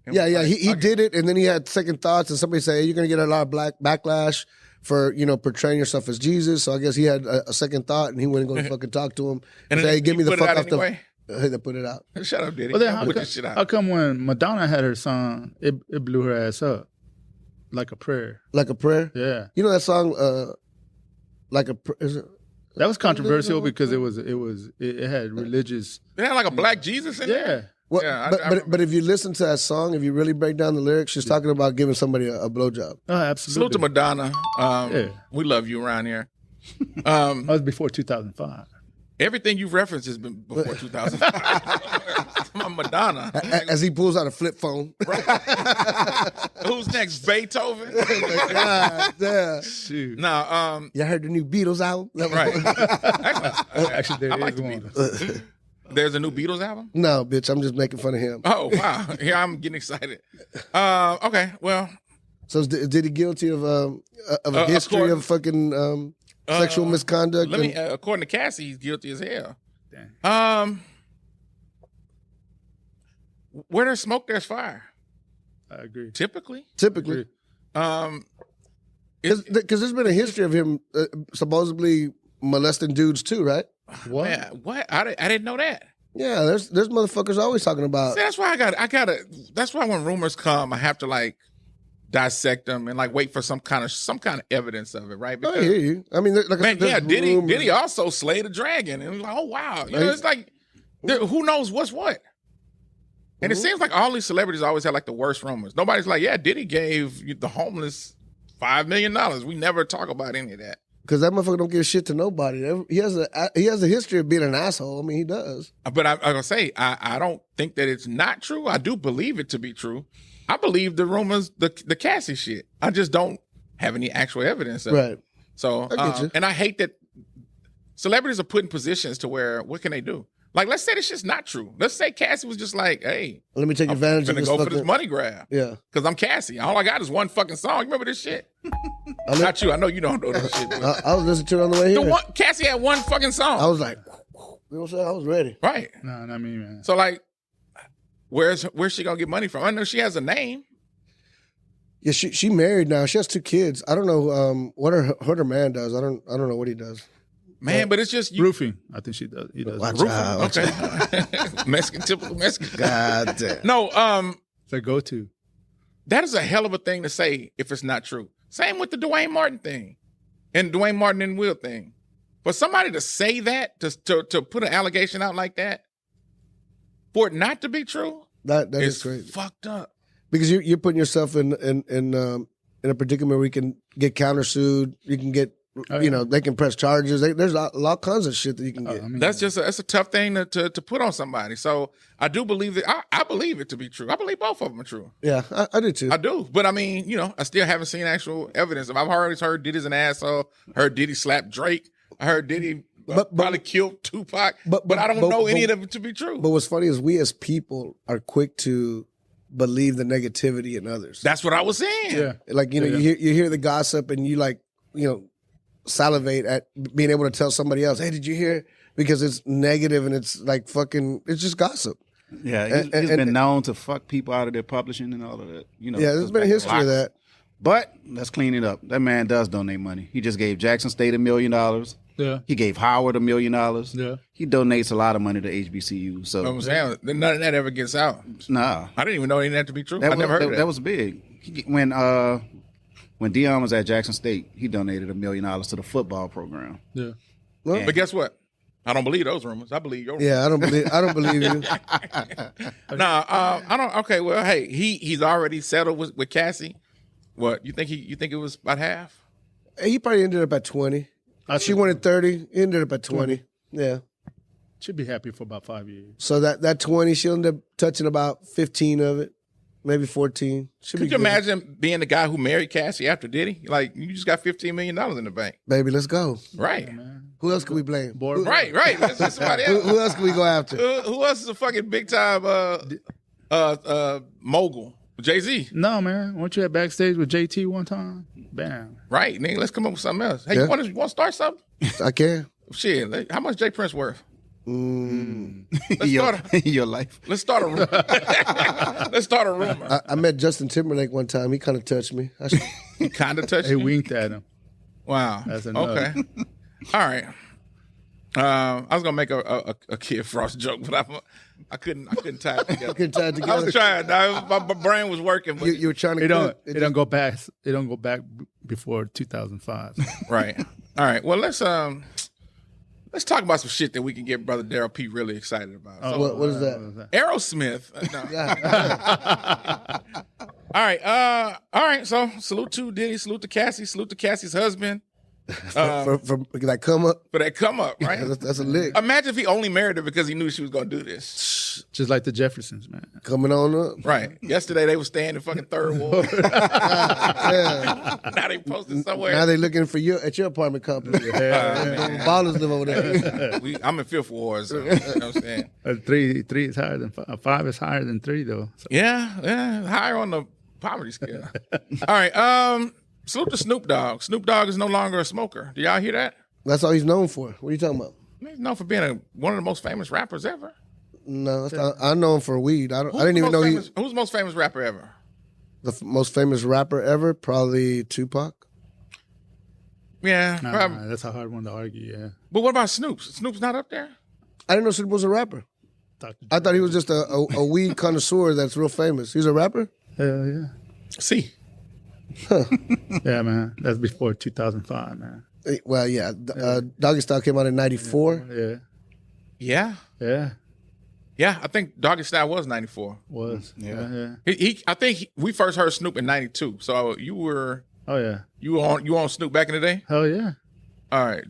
Yeah. He did it, and then he had second thoughts, and somebody said, hey, you're gonna get a lot of backlash for portraying yourself as Jesus. So I guess he had a second thought, and he wouldn't go fucking talk to him and say, hey, give me the fuck off anyway? They put it out. Shut up, Diddy. Well, then how come when Madonna had her song, it blew her ass up? Like a prayer. Like a prayer? Yeah. You know that song, like a is it? That was controversial because it had religious. It had like a black Jesus in there. Yeah. Well, yeah, but if you listen to that song, if you really break down the lyrics, she's talking about giving somebody a blowjob. Oh, absolutely. Salute to Madonna. We love you around here. That was before 2005. Everything you've referenced has been before 2005. Madonna. As he pulls out a flip phone. Right. Who's next? Beethoven? Yeah. Shoot. No, you heard the new Beatles album? Right. Actually, there I like is the one. Beatles. There's a new Beatles album? No, bitch, I'm just making fun of him. Oh, wow. Here I'm getting excited. Okay, well. So is Diddy guilty of a history of fucking sexual misconduct? According to Cassie, he's guilty as hell. Dang. Where there's smoke, there's fire. I agree. Typically. Because there's been a history of him supposedly molesting dudes too, right? What? Man, what? I didn't know that. Yeah, there's motherfuckers always talking about. See, that's why I gotta. That's why when rumors come, I have to like dissect them and like wait for some kind of evidence of it, right? Because, I hear you. I mean, Diddy also slayed a dragon, and it was like, oh wow, it's like who knows what's what. And it seems like all these celebrities always have like the worst rumors. Nobody's like, yeah, Diddy gave the homeless $5 million. We never talk about any of that. Because that motherfucker don't give shit to nobody. He has a history of being an asshole. I mean, he does. But I'm gonna say I don't think that it's not true. I do believe it to be true. I believe the rumors, the Cassie shit. I just don't have any actual evidence of it. So, I get you. And I hate that celebrities are put in positions to where what can they do? Like, let's say this shit's not true. Let's say Cassie was just like, hey, Let me take I'm advantage of gonna this go fucking... for this money grab. Yeah. Because I'm Cassie. All I got is one fucking song. You remember this shit? Not you. I know you don't know this shit. I was listening to it on the way here. Cassie had one fucking song. I was like, you know what I'm saying? I was ready. Right. No, not me, man. So, like, where's she going to get money from? I know she has a name. Yeah, she married now. She has 2 kids. I don't know what her man does. I don't know what he does. Man, but it's just you. Roofing. I think she does. He does. Watch Roofing. out. Watch Okay. Mexican, typical Mexican. God damn. No, It's a go-to. that is a hell of a thing to say if it's not true. Same with the Duane Martin thing and Duane Martin and Will thing. For somebody to say that, to put an allegation out like that, for it not to be true, That is is crazy. fucked up. Because you're putting yourself in a predicament where you can get countersued. You can get, they can press charges. There's a lot kinds of shit that you can get. I mean, That's a tough thing to put on somebody. So I do believe that. I believe it to be true. I believe both of them are true. Yeah, I do too. I do. But I mean, I still haven't seen actual evidence. I've always heard Diddy's an asshole. Heard Diddy slap Drake. I heard Diddy probably killed Tupac. But I don't know any of them to be true. But what's funny is we as people are quick to believe the negativity in others. That's what I was saying. yeah. Like, you hear the gossip and you salivate at being able to tell somebody else, hey, did you hear? Because it's negative and it's like fucking, it's just gossip. Yeah, he's been known to fuck people out of their publishing and all of that. Yeah, there's been a history of that. But let's clean it up. That man does donate money. He just gave Jackson State $1 million. Yeah. He gave Howard $1 million. Yeah. He donates a lot of money to HBCU. So You know what I'm saying? None of that ever gets out. nah, I didn't even know any of that to be true. that I was, never heard of that. that was big. When Dion was at Jackson State, he donated $1 million to the football program. Yeah. Well, But guess what? I don't believe those rumors. I believe your rumors. yeah, I don't believe you. I don't. Okay, well, hey, he's already settled with Cassie. What you think? You think it was about half? He probably ended up at 20. She wanted 30. He ended up at 20. Yeah. Should be happy for about 5 years. So that 20, she'll end up touching about 15 of it, maybe 14. Should Could be you good. imagine being the guy who married Cassie after Diddy? Like, you just got $15 million in the bank, Baby, let's go. right? Who else can we blame? Board- Right. Let's just somebody else. Who else can we go after? Who else is a fucking big time mogul? Jay-Z, No, man. Weren't you at backstage with JT one time? Bam. right? Nigga, let's come up with something else. Hey, Yeah. you want to start something? I can. Shit, how much Jay Prince worth? Let's your, start a, your life. let's start a rumor. Let's start a rumor. I met Justin Timberlake one time. He kind of touched me. He kind of touched They you. winked at him. Wow. That's enough. Okay. All right. I was gonna make a Kid Frost joke, but I couldn't tie it together. Couldn't tie it I together. was trying. My brain was working, but You were trying to. It don't. It It don't go back. It don't go back before 2005. right. All right. Well, let's talk about some shit that we can get Brother Darrell P really excited about. So, What is that? Aerosmith. No. All right. So salute to Diddy, salute to Cassie, salute to Cassie's husband For that come up. for that come up, right? That's a lick. Imagine if he only married her because he knew she was gonna do this. Just like the Jeffersons, man. Coming on up. Right. Yesterday they were staying in fucking Third Ward. Yeah. Now they posted somewhere. Now they looking for you at your apartment complex. Ballers live over there. I'm in Fifth Ward, so, you know what I'm saying? Three is higher than five. 5 is higher than 3, though. So, Yeah, higher on the poverty scale. All right, salute to Snoop Dogg. Snoop Dogg is no longer a smoker. Do y'all hear that? That's all he's known for. What are you talking about? He's known for being one of the most famous rappers ever. No, I know him for weed. I didn't even know who's the most famous rapper ever? Most famous rapper ever. Probably Tupac. Yeah, probably. nah, that's a hard one to argue. Yeah. But what about Snoop? Snoop's not up there? I didn't know Snoop was a rapper. I thought he was just a weed connoisseur that's real famous. He's a rapper? Hell yeah. See. Yeah, man. That's before 2005, man. Well, yeah. Doggy Style came out in 94. Yeah. Yeah. Yeah. Yeah, I think Doggy Style was 94. Was. Yeah. I think we first heard Snoop in 92. So you were Oh, yeah. you on Snoop back in the day? Hell yeah. All right.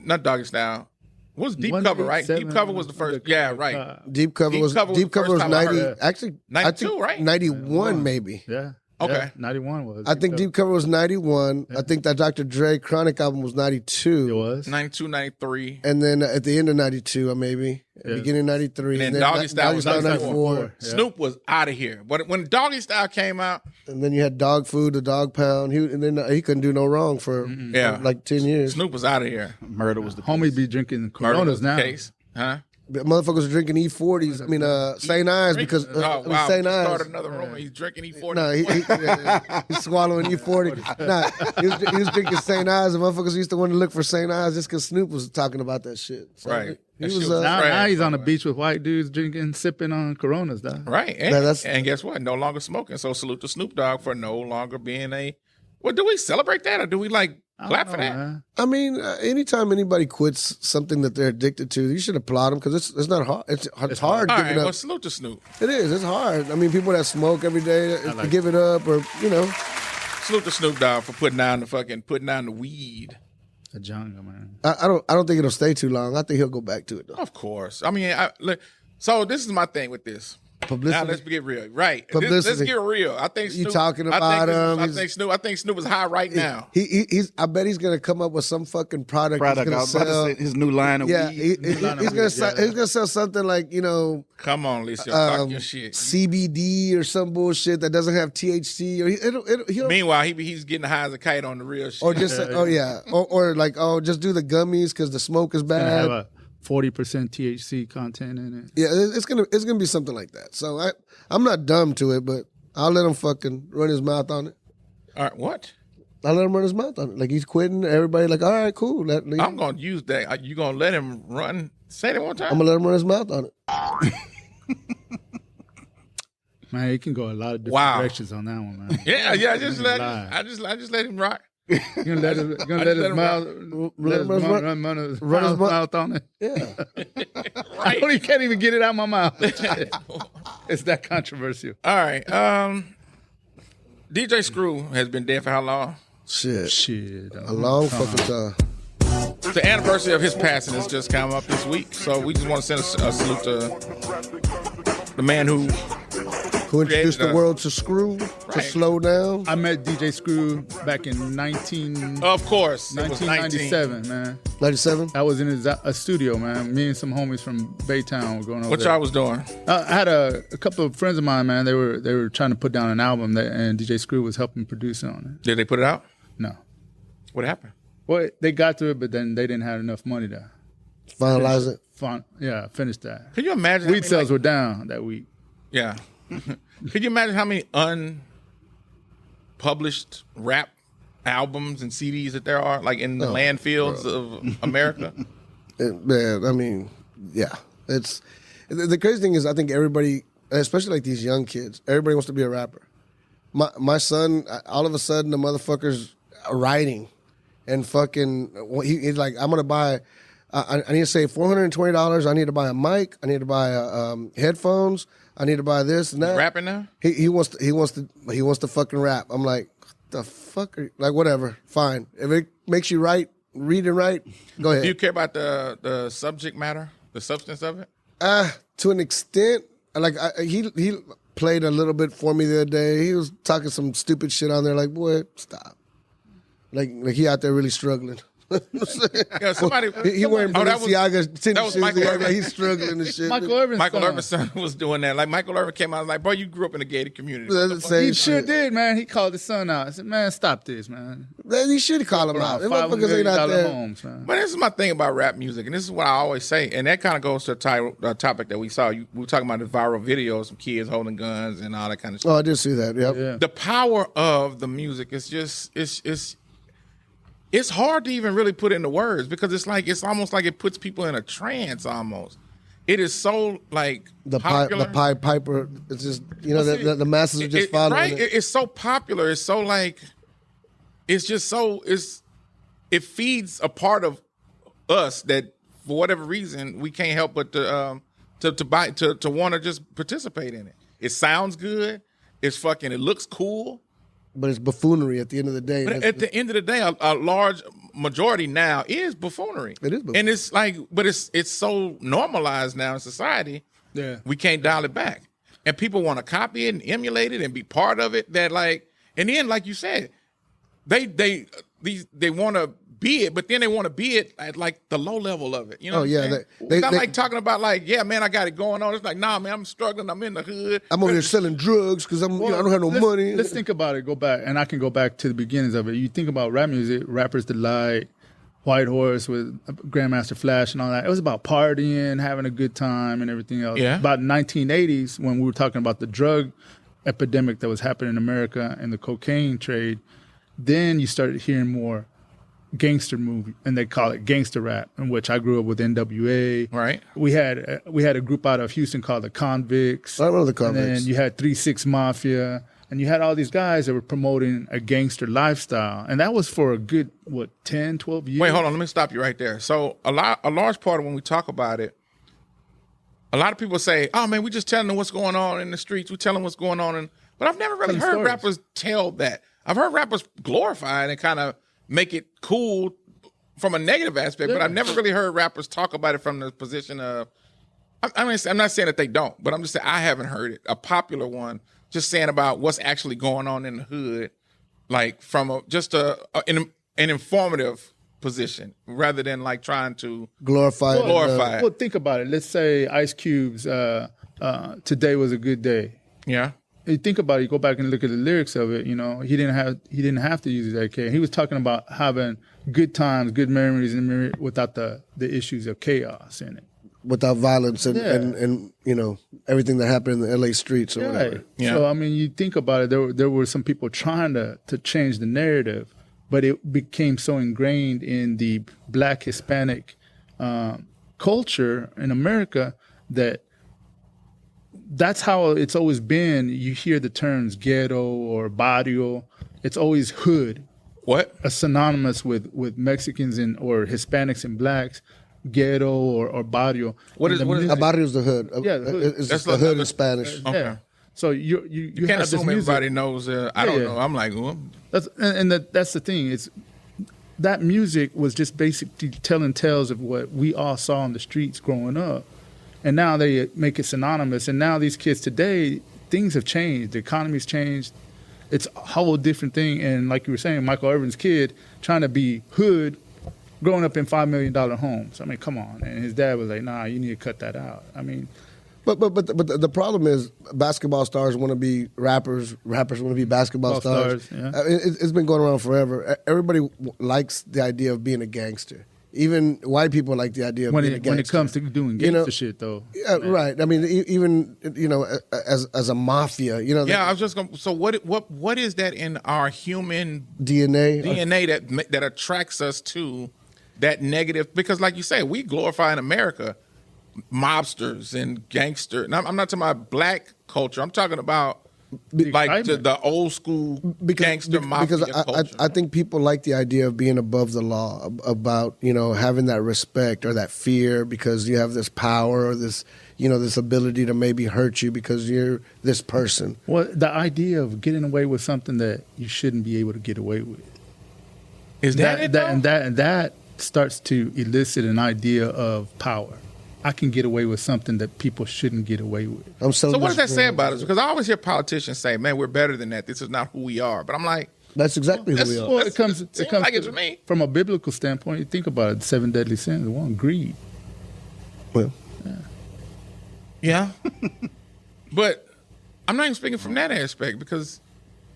Not Doggy Style. What was Deep Cover, right? Deep Cover was the first. Yeah, right. Deep Cover was 90. heard. Actually, 92, I think right? 91 maybe. Yeah. Okay. Yeah, 91 was. I think Deep Cover was 91. I think that Dr. Dre Chronic album was 92. It was. 92, 93. And then at the end of 92, maybe. Beginning of 93. And then Doggy Style was 94. Yeah. Snoop was out of here. But when Doggy Style came out, And then you had Dog Food, the Dog Pound. And then he couldn't do no wrong for like 10 years. Snoop was out of here. Murder was the Homies be drinking Murder was Coronas the now. case. Huh? Motherfuckers are drinking E40s. I mean, St. Ives because Oh, wow. St. He Ives. started another room. He's drinking E40. No, he's swallowing E40. Nah, he was drinking St. Ives, and motherfuckers used to want to look for St. Ives just because Snoop was talking about that shit. So Right. He That was, shit was Now he's on the beach with white dudes drinking, sipping on Coronas, dog. Right. And, Now that's- and guess what? No longer smoking. So salute to Snoop Dogg for no longer being a. Well, do we celebrate that or do we like clap for that? Man. I mean, anytime anybody quits something that they're addicted to, you should applaud them because it's not hard. It's hard All giving right. up. Well, salute to Snoop. It is. It's hard. I mean, people that smoke every day, give it up, or Salute to Snoop Dogg for putting down the weed. A jungle, man. I don't think it'll stay too long. I think he'll go back to it though. Of course. I mean, look. So this is my thing with this. Publicity. Now let's get real. Right. Publicity. Let's get real. I think Snoop, You talking about him? I think Snoop is high right now. He's. I bet he's gonna come up with some fucking product. product. He's I gonna was about sell. to say his new line of Yeah, weed. he's gonna sell something like Come on, Eliseo. Talk your shit. CBD or some bullshit that doesn't have THC or he'll Meanwhile, he's getting high as a kite on the real shit. or just or like just do the gummies because the smoke is Gonna bad. have a 40% THC content in it. Yeah, it's gonna be something like that. So I'm not dumb to it, but I'll let him fucking run his mouth on it. All right, what? I'll let him run his mouth on it. Like he's quitting. Everybody like, all right, cool. I'm going to use that. You going to let him run? Say that one time. I'm gonna let him run his mouth on it. Man, he can go a lot of different directions on that one, man. Yeah. I just let lie. I just let him rock. You gonna let his mouth run his mouth on it? Yeah. I can't even get it out my mouth. It's that controversial. All right. DJ Screw has been dead for how long? Shit. A long fucking time. The anniversary of his passing has just come up this week, so we just want to send a salute to the man who introduced the world to Screw, to slow down. I met DJ Screw back in Of course. 1997, man. 97? I was in his studio, man. Me and some homies from Baytown were going over What there. y'all was doing? I had a couple of friends of mine, man. They were trying to put down an album, and DJ Screw was helping produce on it. Did they put it out? No. What happened? Well, they got to it, but then they didn't have enough money to Finalize it. finish that. Can you imagine? Weed sales were down that week. Yeah. Could you imagine how many unpublished rap albums and CDs that there are, like in the landfills of America? Man, I mean, yeah. It's the crazy thing is, I think everybody, especially like these young kids, everybody wants to be a rapper. My son, all of a sudden, the motherfucker's writing, and fucking, he's like, I'm gonna buy. I need to save $420. I need to buy a mic. I need to buy headphones. I need to buy this and that. He's rapping now? He wants to fucking rap. I'm like, the fuck? Like, whatever. Fine. If it makes you read and write, go ahead. Do you care about the subject matter, the substance of it? To an extent. Like he played a little bit for me the other day. He was talking some stupid shit on there. Like, boy, stop. Like he out there really struggling. Yeah, somebody. He wearing Balenciaga that tennis was shoes. Michael Irvin. He's struggling and shit. Michael Irvin's son was doing that. Like Michael Irvin came out and was like, bro, you grew up in a gated community. He sure did, man. He called his son out. I said, man, stop this, man. He should call him out. Them motherfuckers ain't out there. Homes, man. But this is my thing about rap music, and this is what I always say, and that kind of goes to the topic that we saw. We were talking about the viral videos, some kids holding guns and all that kind of stuff. Oh, I did see that. Yep. Yeah. The power of the music is just it's hard to even really put into words because it's almost like it puts people in a trance almost. It is so like popular. The Pied Piper. It's just the masses are just following right? it. It's so popular. It's so like it's just so it feeds a part of us that for whatever reason we can't help but to want to just participate in it. It sounds good. It looks cool. But it's buffoonery at the end of the day. But at the end of the day, a large majority now is buffoonery. It is buffoonery. And it's like, but it's so normalized now in society, Yeah. we can't dial it back. And people want to copy it and emulate it and be part of it that like, And then, like you said, they want to be it, but then they want to be it at like the low level of it. You know? Oh, yeah, it's not like talking about like, yeah, man, I got it going on. It's like, nah, man, I'm struggling. I'm in the hood. I'm over here selling drugs because I don't have no money. Let's think about it. Go back, and I can go back to the beginnings of it. You think about rap music, Rappers Delight, White Horse with Grandmaster Flash and all that. It was about partying, having a good time, and everything else. Yeah. About 1980s, when we were talking about the drug epidemic that was happening in America and the cocaine trade, then you started hearing more gangster movie, and they call it gangster rap, in which I grew up with NWA. Right. We had a group out of Houston called the Convicts. I remember the Convicts. And then you had 3-6 Mafia, and you had all these guys that were promoting a gangster lifestyle, and that was for a good 10, 12 years. Wait, hold on. Let me stop you right there. So a large part of when we talk about it, a lot of people say, "Oh man, we just telling them what's going on in the streets. We tell them what's going on," but I've never really heard rappers tell that. I've heard rappers glorify it and kind of make it cool from a negative aspect, but I've never really heard rappers talk about it from the position of. I mean, I'm not saying that they don't, but I'm just saying I haven't heard it. A popular one just saying about what's actually going on in the hood, like from an informative position rather than like trying to glorify it. Well, think about it. Let's say Ice Cube's "Today Was a Good Day." Yeah. You think about it, you go back and look at the lyrics of it, he didn't have to use his AK. He was talking about having good times, good memories without the issues of chaos in it. Without violence and everything that happened in the LA streets or whatever. Yeah. So I mean, you think about it, there were some people trying to change the narrative, but it became so ingrained in the Black Hispanic culture in America that's how it's always been. You hear the terms ghetto or barrio. It's always hood. What? Synonymous with Mexicans or Hispanics and blacks. Ghetto or barrio. What is a barrio? Is the hood. Yeah, the hood. It's the hood in Spanish. Okay. Yeah. So you can't have assume everybody knows. I don't know. I'm like, well. That's the thing. It's that music was just basically telling tales of what we all saw on the streets growing up. And now they make it synonymous. And now these kids today, things have changed. The economy's changed. It's a whole different thing. And like you were saying, Michael Irvin's kid trying to be hood, growing up in $5 million homes. I mean, come on. And his dad was like, nah, you need to cut that out. I mean. But the problem is basketball stars want to be rappers. Rappers want to be basketball stars. Yeah. It's been going around forever. Everybody likes the idea of being a gangster. Even white people like the idea of being a gangster. When it comes to doing gangster shit, though. Yeah, right. I mean, even as a mafia, Yeah, I was just going. So what is that in our human DNA that attracts us to that negative? Because, like you say, we glorify in America mobsters and gangster. And I'm not talking about black culture. I'm talking about like the old school gangster mafia culture. I think people like the idea of being above the law, about having that respect or that fear because you have this power or this this ability to maybe hurt you because you're this person. Well, the idea of getting away with something that you shouldn't be able to get away with is that starts to elicit an idea of power. I can get away with something that people shouldn't get away with. So what does that say about us? Because I always hear politicians say, man, we're better than that. This is not who we are. But I'm like, that's exactly who we are. Well, it comes like it to me. From a biblical standpoint. You think about it, the 7 deadly sins. One, greed. Well, yeah. But I'm not even speaking from that aspect because.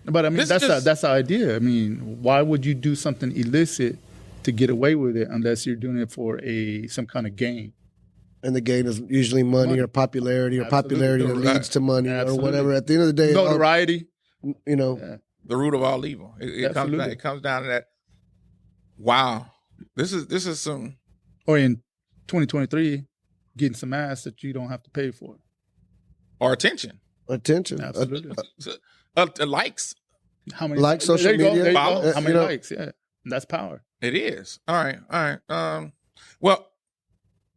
But I mean, that's the idea. I mean, why would you do something illicit to get away with it unless you're doing it for some kind of gain? And the gain is usually money or popularity or popularity that leads to money or whatever. At the end of the day, notoriety. The root of all evil. It comes down to that. Wow, this is some. Or in 2023, getting some ass that you don't have to pay for, or attention. Absolutely. Likes. How many likes? Social media. How many likes? Yeah, that's power. It is. All right. Well.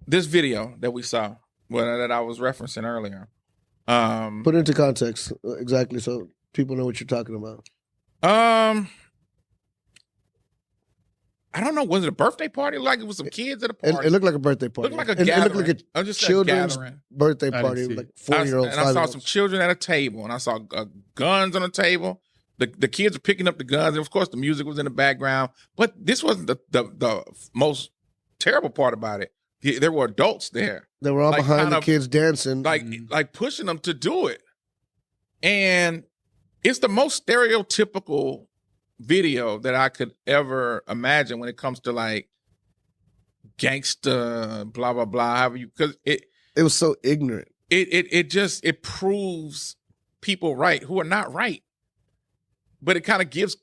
This video that we saw, that I was referencing earlier. Put it into context, exactly, so people know what you're talking about. I don't know. Was it a birthday party? Like it was some kids at a party? It looked like a birthday party. It looked like a gathering. It looked like a children's birthday party, like 4-year-olds. And I saw some children at a table, and I saw guns on the table. The kids are picking up the guns, and of course the music was in the background. But this wasn't the most terrible part about it. There were adults there. They were all Like, behind kind the of- kids dancing. like pushing them to do it. And it's the most stereotypical video that I could ever imagine when it comes to like gangsta, blah, blah, blah. However you, because it was so ignorant. it proves people right who are not right. But it kind of gives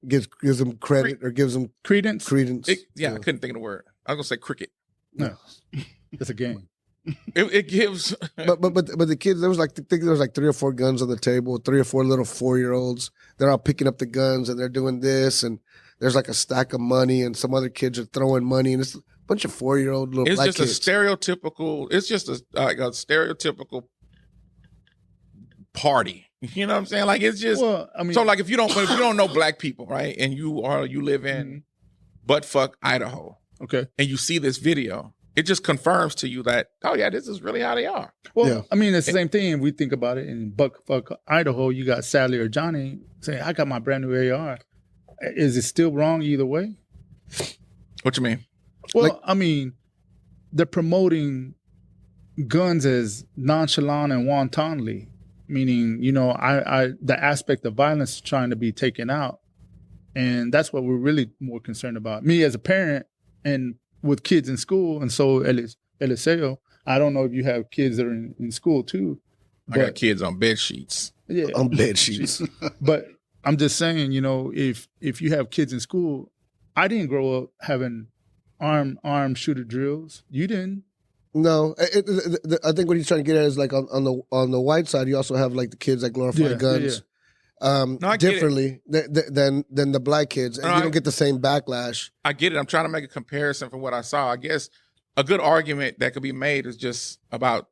Gives them credit or gives them Credence? credence. I couldn't think of the word. I was gonna say cricket. No. It's a game. It gives But the kids, there was like, I think there was like 3 or 4 guns on the table, 3 or 4 little 4-year-olds. They're all picking up the guns and they're doing this, and there's like a stack of money, and some other kids are throwing money, and it's a bunch of 4-year-old little it's black just kids. a stereotypical. It's just a stereotypical party. You know what I'm saying? Like it's just Well, I mean, so like if you don't know black people, right, and you live in buttfuck Idaho, okay. and you see this video, it just confirms to you that this is really how they are. Well, Yeah. I mean, it's the same thing. If we think about it in Buckfuck, Idaho, you got Sally or Johnny saying, I got my brand new AR. Is it still wrong either way? What you mean? Well, I mean, they're promoting guns as nonchalant and wantonly, meaning, the aspect of violence is trying to be taken out. And that's what we're really more concerned about. Me as a parent and with kids in school, and so Eliseo, I don't know if you have kids that are in school too. I got kids on bed sheets. Yeah, On bed sheets. but I'm just saying, if you have kids in school, I didn't grow up having arm shooter drills. You didn't. No, I think what he's trying to get at is like on the white side, you also have like the kids that glorify guns I get differently than the black kids, and you don't get the same backlash. I get it. I'm trying to make a comparison from what I saw. I guess a good argument that could be made is just about,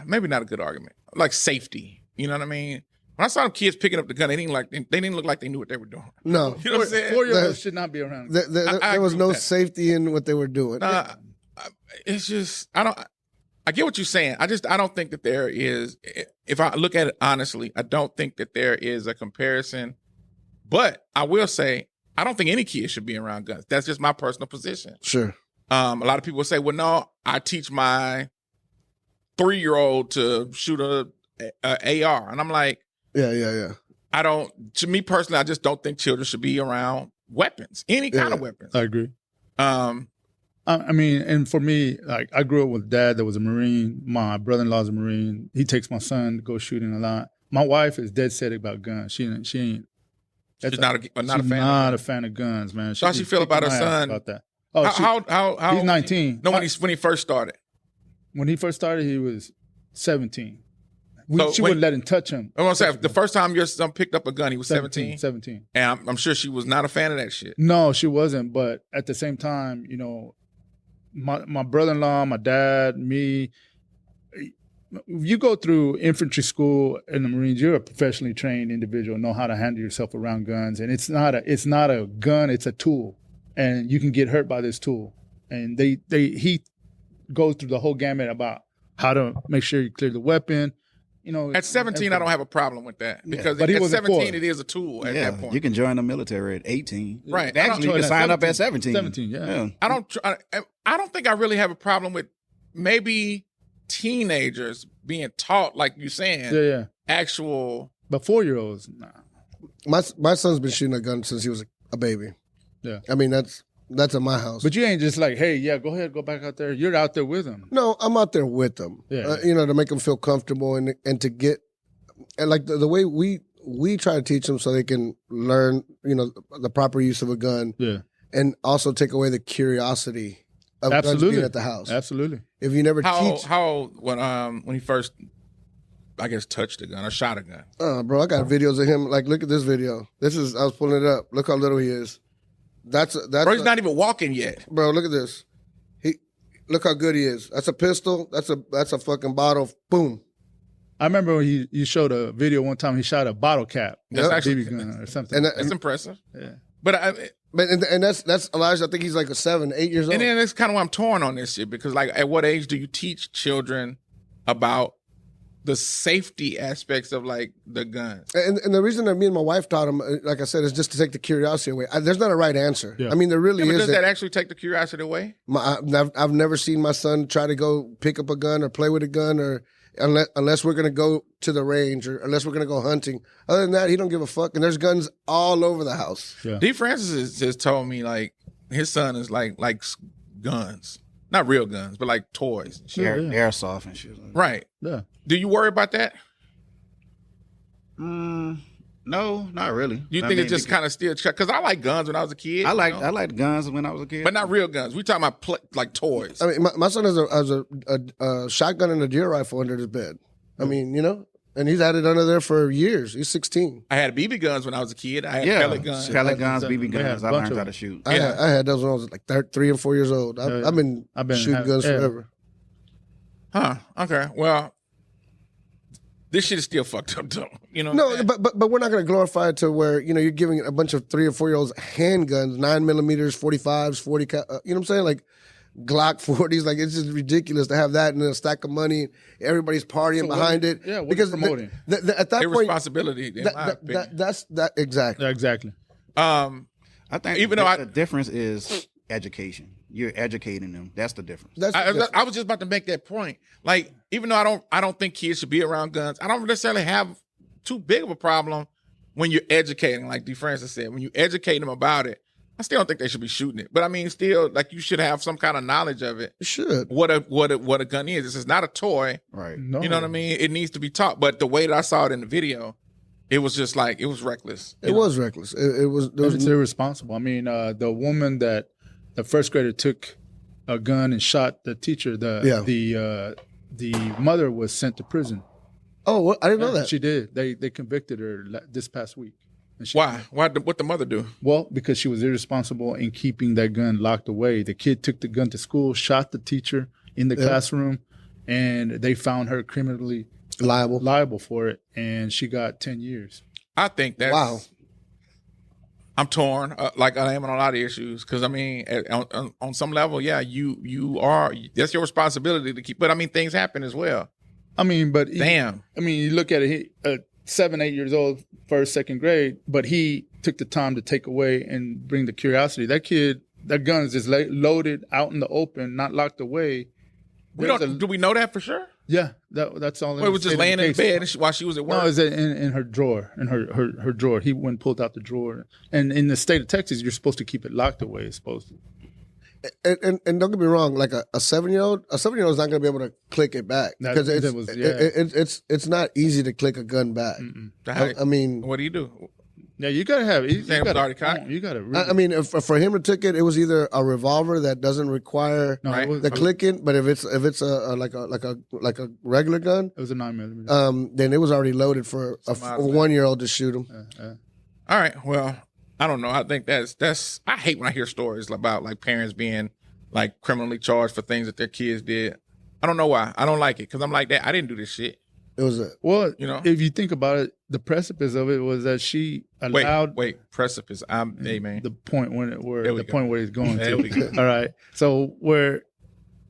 maybe not a good argument, like safety. You know what I mean? When I saw them kids picking up the gun, they didn't look like they knew what they were doing. No, You know what I'm saying? 4-year-olds should not be around. there was agree no with that. safety in what they were doing. It's just I get what you're saying. I don't think that there is. If I look at it honestly, I don't think that there is a comparison. But I will say I don't think any kid should be around guns. That's just my personal position. Sure. A lot of people say, "Well, no, I teach my 3-year-old to shoot a AR," and I'm like, Yeah. I don't. To me personally, I just don't think children should be around weapons, any kind of weapons. I agree. I mean, and for me, like I grew up with a dad that was a Marine. My brother-in-law's a Marine. He takes my son to go shooting a lot. My wife is dead set about guns. She ain't. She's not a she's fan. Not a fan of guns, man. How she feel about her kicking my ass son? About that. Oh, How he's 19. No, when he first started. When he first started, he was 17. So She wouldn't let him touch him. I want to say the first time your son picked up a gun, he was 17. 17. And I'm sure she was not a fan of that shit. No, she wasn't. But at the same time, my brother-in-law, my dad, me, you go through infantry school in the Marines, you're a professionally trained individual, know how to handle yourself around guns. And it's not a gun, it's a tool. And you can get hurt by this tool. And he goes through the whole gamut about how to make sure you clear the weapon. At 17, I don't have a problem with that because But he at wasn't 17, for it. it is a tool at that point. You can join the military at 18. Right. Actually, you can sign up at 17. 17, yeah. I don't think I really have a problem with maybe teenagers being taught, like you're saying, Yeah. actual. But 4-year-olds, nah. My son's been shooting a gun since he was a baby. Yeah. I mean that's in my house. But you ain't just like, hey, yeah, go ahead, go back out there. You're out there with them. No, I'm out there with them. Yeah. To make them feel comfortable and to get, and like the way we try to teach them so they can learn, the proper use of a gun. Yeah. And also take away the curiosity of guns being at the house. Absolutely. If you never teach. How when he first, I guess, touched a gun or shot a gun. Bro, I got videos of him. Like, look at this video. I was pulling it up. Look how little he is. Bro, he's not even walking yet. Bro, look at this. Look how good he is. That's a pistol. That's a fucking bottle. Boom. I remember when you showed a video one time. He shot a bottle cap. That's a actually BB gun or something. And That's impressive. Yeah. But that's Elijah. I think he's like 7, 8 years old. and then that's kind of why I'm torn on this shit because, like, at what age do you teach children about the safety aspects of like the guns. And the reason that me and my wife taught him, like I said, is just to take the curiosity away. There's not a right answer. Yeah. I mean, there really but is. Does that actually take the curiosity away? I've never seen my son try to go pick up a gun or play with a gun, or unless we're going to go to the range or unless we're going to go hunting. Other than that, he don't give a fuck. And there's guns all over the house. Yeah. D. Francis has told me like his son is like guns. Not real guns, but like toys. Airsoft and shit. Right. Yeah. Do you worry about that? No, not really. You think it's just kind of still? Because I like guns when I was a kid. I liked guns when I was a kid, but not real guns. We talking about like toys. I mean, my son has a shotgun and a deer rifle under his bed. I mean, and he's had it under there for years. He's 16. I had BB guns when I was a kid. I had pellet guns. Pellet guns, BB guns. I learned how to shoot. I had those when I was like 3 and 4 years old. I've been shooting guns forever. Huh. Okay. Well, this shit is still fucked up, though. No, but we're not going to glorify it to where you're giving a bunch of 3 or 4 year olds handguns, 9mm, 45s, 40. You know what I'm saying? Like Glock 40s. Like it's just ridiculous to have that and a stack of money. Everybody's partying behind it. Yeah, because promoting at that point, irresponsibility. That's exactly. Yeah, exactly. I think even though the difference is education. You're educating them. That's the difference. I was just about to make that point. Like, even though I don't think kids should be around guns, I don't necessarily have too big of a problem when you're educating, like D. Francis said. When you educate them about it, I still don't think they should be shooting it. But I mean, still, like you should have some kind of knowledge of it. You should. What a gun is. This is not a toy. Right. No. You know what I mean? It needs to be taught. But the way that I saw it in the video, it was just like, it was reckless. It was reckless. It was irresponsible. I mean, the woman that the first grader took a gun and shot the teacher. The mother was sent to prison. Oh, I didn't know that. She did. They convicted her this past week. Why? What the mother do? Well, because she was irresponsible in keeping that gun locked away. The kid took the gun to school, shot the teacher in the classroom, and they found her criminally liable for it, and she got 10 years. I think that's wow. I'm torn, like I am on a lot of issues, because I mean, on some level, yeah, you are. That's your responsibility to keep. But I mean, things happen as well. I mean, but damn. You look at it. 7, 8 years old, first, second grade, but he took the time to take away and bring the curiosity. That kid, that gun is just loaded out in the open, not locked away. Do we know that for sure? Yeah, that's all. It was just laying in bed while she was at work. No, it was in her drawer, in her drawer. He went and pulled out the drawer. And in the state of Texas, you're supposed to keep it locked away. It's supposed to. And don't get me wrong, like a 7-year-old is not going to be able to click it back because it's not easy to click a gun back. I mean, what do you do? Yeah, you gotta have it. You gotta. Really. I mean, for him to take it, it was either a revolver that doesn't require the clicking, but if it's like a regular gun, it was a 9mm. Then it was already loaded for a 1-year-old to shoot him. All right, well. I don't know. I think that's. I hate when I hear stories about like parents being like criminally charged for things that their kids did. I don't know why. I don't like it because I'm like that. I didn't do this shit. It was if you think about it, the precipice of it was that she allowed. Wait, precipice. Hey man, the point where he's going to. All right. So where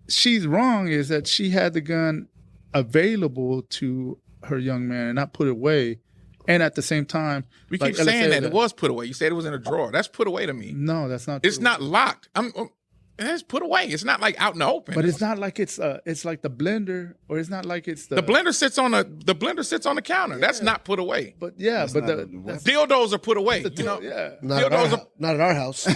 she's wrong is that she had the gun available to her young man and not put it away. And at the same time, we keep saying that it was put away. You said it was in a drawer. That's put away to me. No, that's not. It's not locked. It's put away. It's not like out in the open. But it's not like it's like the blender, or it's not like it's the blender sits on the counter. Yeah. That's not put away. But yeah, but the dildos are put away. Yeah, not at our house.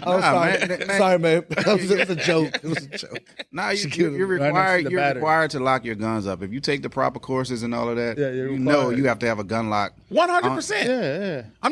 Oh, sorry, man. It was a joke. It was a joke. Nah, you're required to lock your guns up. If you take the proper courses and all of that, you have to have a gun lock. 100%. Yeah. I'm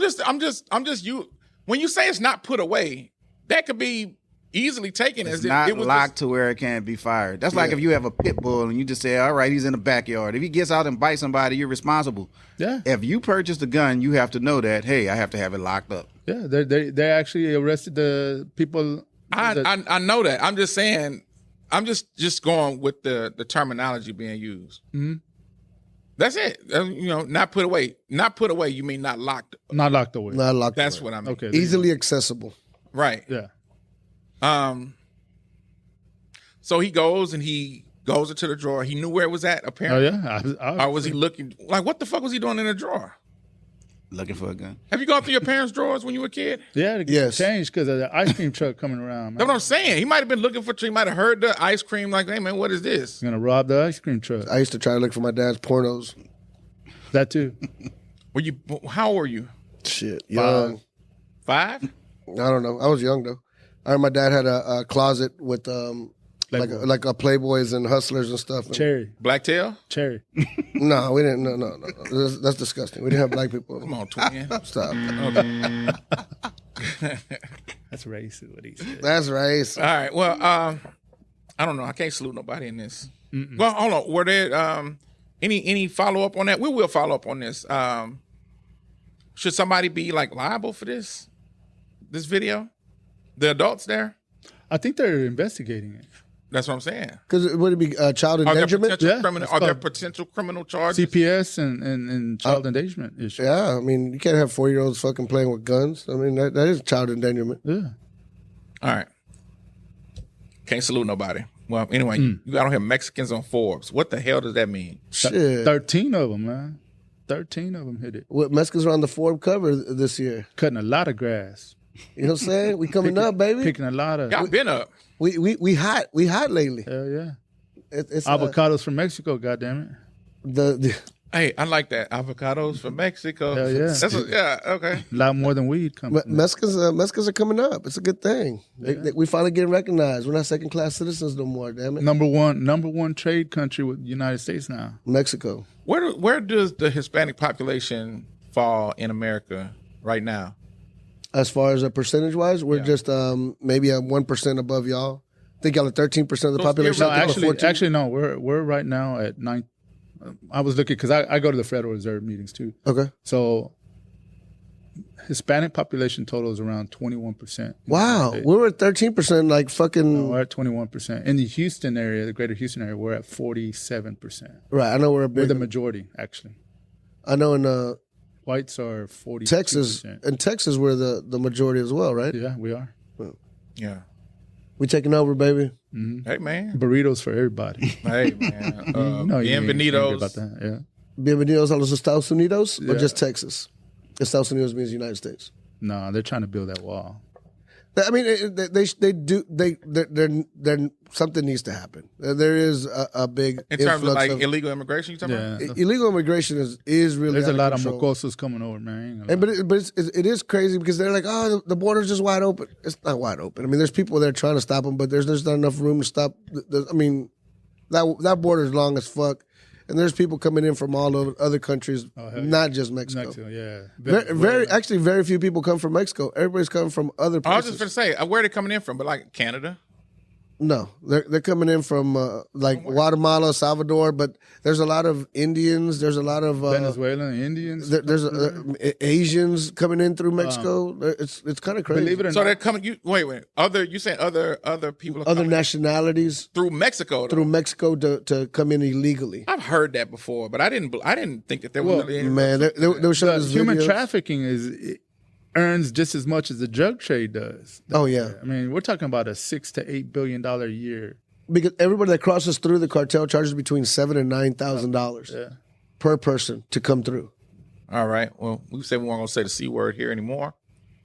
just you. When you say it's not put away, that could be easily taken as not it was locked to where it can't be fired. That's like if you have a pit bull and you just say, all right, he's in the backyard. If he gets out and bites somebody, you're responsible. Yeah. If you purchase the gun, you have to know that, hey, I have to have it locked up. Yeah, they actually arrested the people. I know that. I'm just saying, I'm just going with the terminology being used. Mm-hmm. That's it. Not put away. Not put away. You mean not locked? Not locked away. Not locked. That's away. what I mean. Okay. Easily accessible. Right. Yeah. So he goes and he goes into the drawer. He knew where it was at, apparently. Oh yeah. Or was he looking? Like, what the fuck was he doing in the drawer? Looking for a gun. Have you gone through your parents' drawers when you were a kid? Yeah, to Yes. changed because of the ice cream truck coming around. That's Man. what I'm saying. He might have been looking for. He might have heard the ice cream. Like, hey man, what is this? Gonna rob the ice cream truck. I used to try to look for my dad's pornos. That too. Were you? How old were you? Shit, young. 5? I don't know. I was young though. I remember my dad had a closet with Playboy. like a Playboys and Hustlers and stuff. And Cherry. Blacktail? Cherry. no, we didn't. No. That's disgusting. We didn't have black people. Come on, twin. Stop. That's racist. What he said. That's race. All right. Well, I don't know. I can't salute nobody in this. Well, hold on. Were there any follow up on that? We will follow up on this. Should somebody be like liable for this video? The adults there? I think they're investigating it. That's what I'm saying. Because would it be child Are there endangerment? potential Yeah, criminal? it's Are there called potential criminal charges? CPS and child endangerment issue. Yeah, I mean, you can't have 4-year-olds fucking playing with guns. I mean, that is child endangerment. Yeah. All right. Can't salute nobody. Well, anyway, you got on here Mexicans on Forbes. What the hell does that mean? Shit. 13 of them, man. 13 of them hit it. What Mexicans are on the Forbes cover this year. Cutting a lot of grass. You know what I'm saying? We coming up, baby. Picking a lot of. Y'all been up. We hot. We hot lately. Hell yeah. It's Avocados from Mexico, goddammit. the Hey, I like that. Avocados from Mexico. Hell yeah. Yeah, okay. A lot more than weed coming. Mexicans are coming up. It's a good thing. We finally getting recognized. We're not second class citizens no more. Damn it. Number one trade country with the United States now. Mexico. Where does the Hispanic population fall in America right now? As far as a percentage wise, we're just maybe a 1% above y'all. I think y'all are 13% of the population. No, I think we're 14. actually, no. We're right now at 9. I was looking because I go to the Federal Reserve meetings too. Okay. So Hispanic population total is around 21%. Wow, we were at 13%. Like fucking. We're at 21%. In the Houston area, the greater Houston area, we're at 47%. Right. I know we're a We're big. the majority, actually. I know in Whites are 40%. Texas. In Texas, we're the majority as well, right? Yeah, we are. Yeah. We taking over, baby. Hey, man. Burritos for everybody. Hey, man. No, you ain't angry Bienvenidos. about that. Yeah. Bienvenidos a los Estados Unidos or Yeah. just Texas? Estados Unidos means United States. No, they're trying to build that wall. I mean, they're something needs to happen. There is a big In terms of influx like illegal immigration, you talking about? Yeah. illegal immigration is really There's a out lot of of control. mocosos coming over, man. And, it is crazy because they're like, oh, the border's just wide open. It's not wide open. I mean, there's people there trying to stop them, but there's not enough room to stop. I mean, that border is long as fuck, and there's people coming in from all over other countries, not just Mexico. Mexico, yeah. Very few people come from Mexico. Everybody's coming from other I was places. just going to say, where are they coming in from? But like Canada? No, they're coming in from like Guatemala, Salvador, but there's a lot of Indians. There's a lot of Venezuelan Indians. There's Asians coming in through Mexico. It's kind of crazy. Believe it or So not. they're coming. Wait. You saying other people are Other coming nationalities through Mexico? Though. through Mexico to come in illegally. I've heard that before, but I didn't think that there was really any. Man, they were showing us Human videos. trafficking earns just as much as the drug trade does. Oh yeah, I mean, we're talking about a $6 to $8 billion a year. because everybody that crosses through the cartel charges between $7,000 and $9,000 per person to come through. All right. Well, we said we weren't going to say the C word here anymore.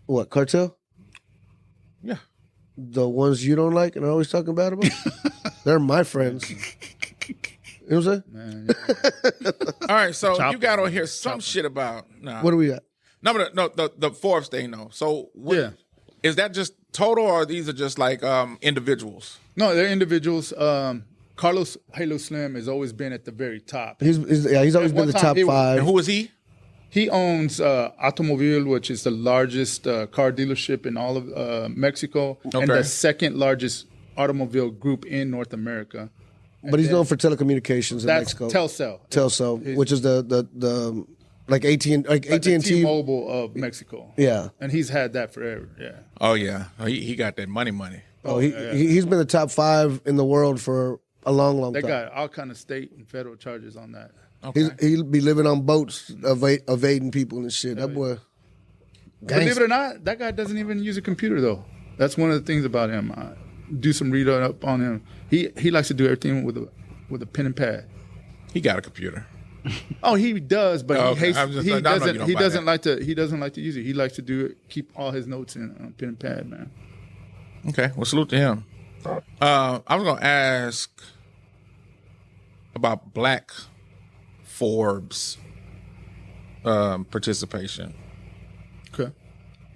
What cartel? Yeah. The ones you don't like and are always talking bad about? They're my friends. You know what I'm saying? Man, All right. So Chop you got on here some shit about. Nah. What do we got? No, the Forbes thing though. So Yeah. is that just total, or these are just like individuals? No, they're individuals. Carlos Halo Slim has always been at the very top. He's always been one the time top he was- five. And who is he? He owns Automobile, which is the largest car dealership in all of Mexico, and Okay. the second largest automobile group in North America. But he's known for telecommunications in That's Mexico. Telcel. Telcel, which is the like AT&T. T-Mobile of Mexico. Yeah. And he's had that forever. Yeah. Oh yeah, he got that money. Oh, he's been the top five in the world for a long They time. got all kind of state and federal charges on that. Okay. He'll be living on boats, evading people and shit. That boy. Believe it or not, that guy doesn't even use a computer though. That's one of the things about him. Do some read up on him. He likes to do everything with a with a pen and pad. He got a computer. Oh, he does, but Oh, he hates. I'm just- He I know you doesn't. don't He buy doesn't that. like to. He doesn't like to use it. He likes to do it. Keep all his notes in pen and pad, man. Okay, well, salute to him. I was gonna ask about Black Forbes participation Okay.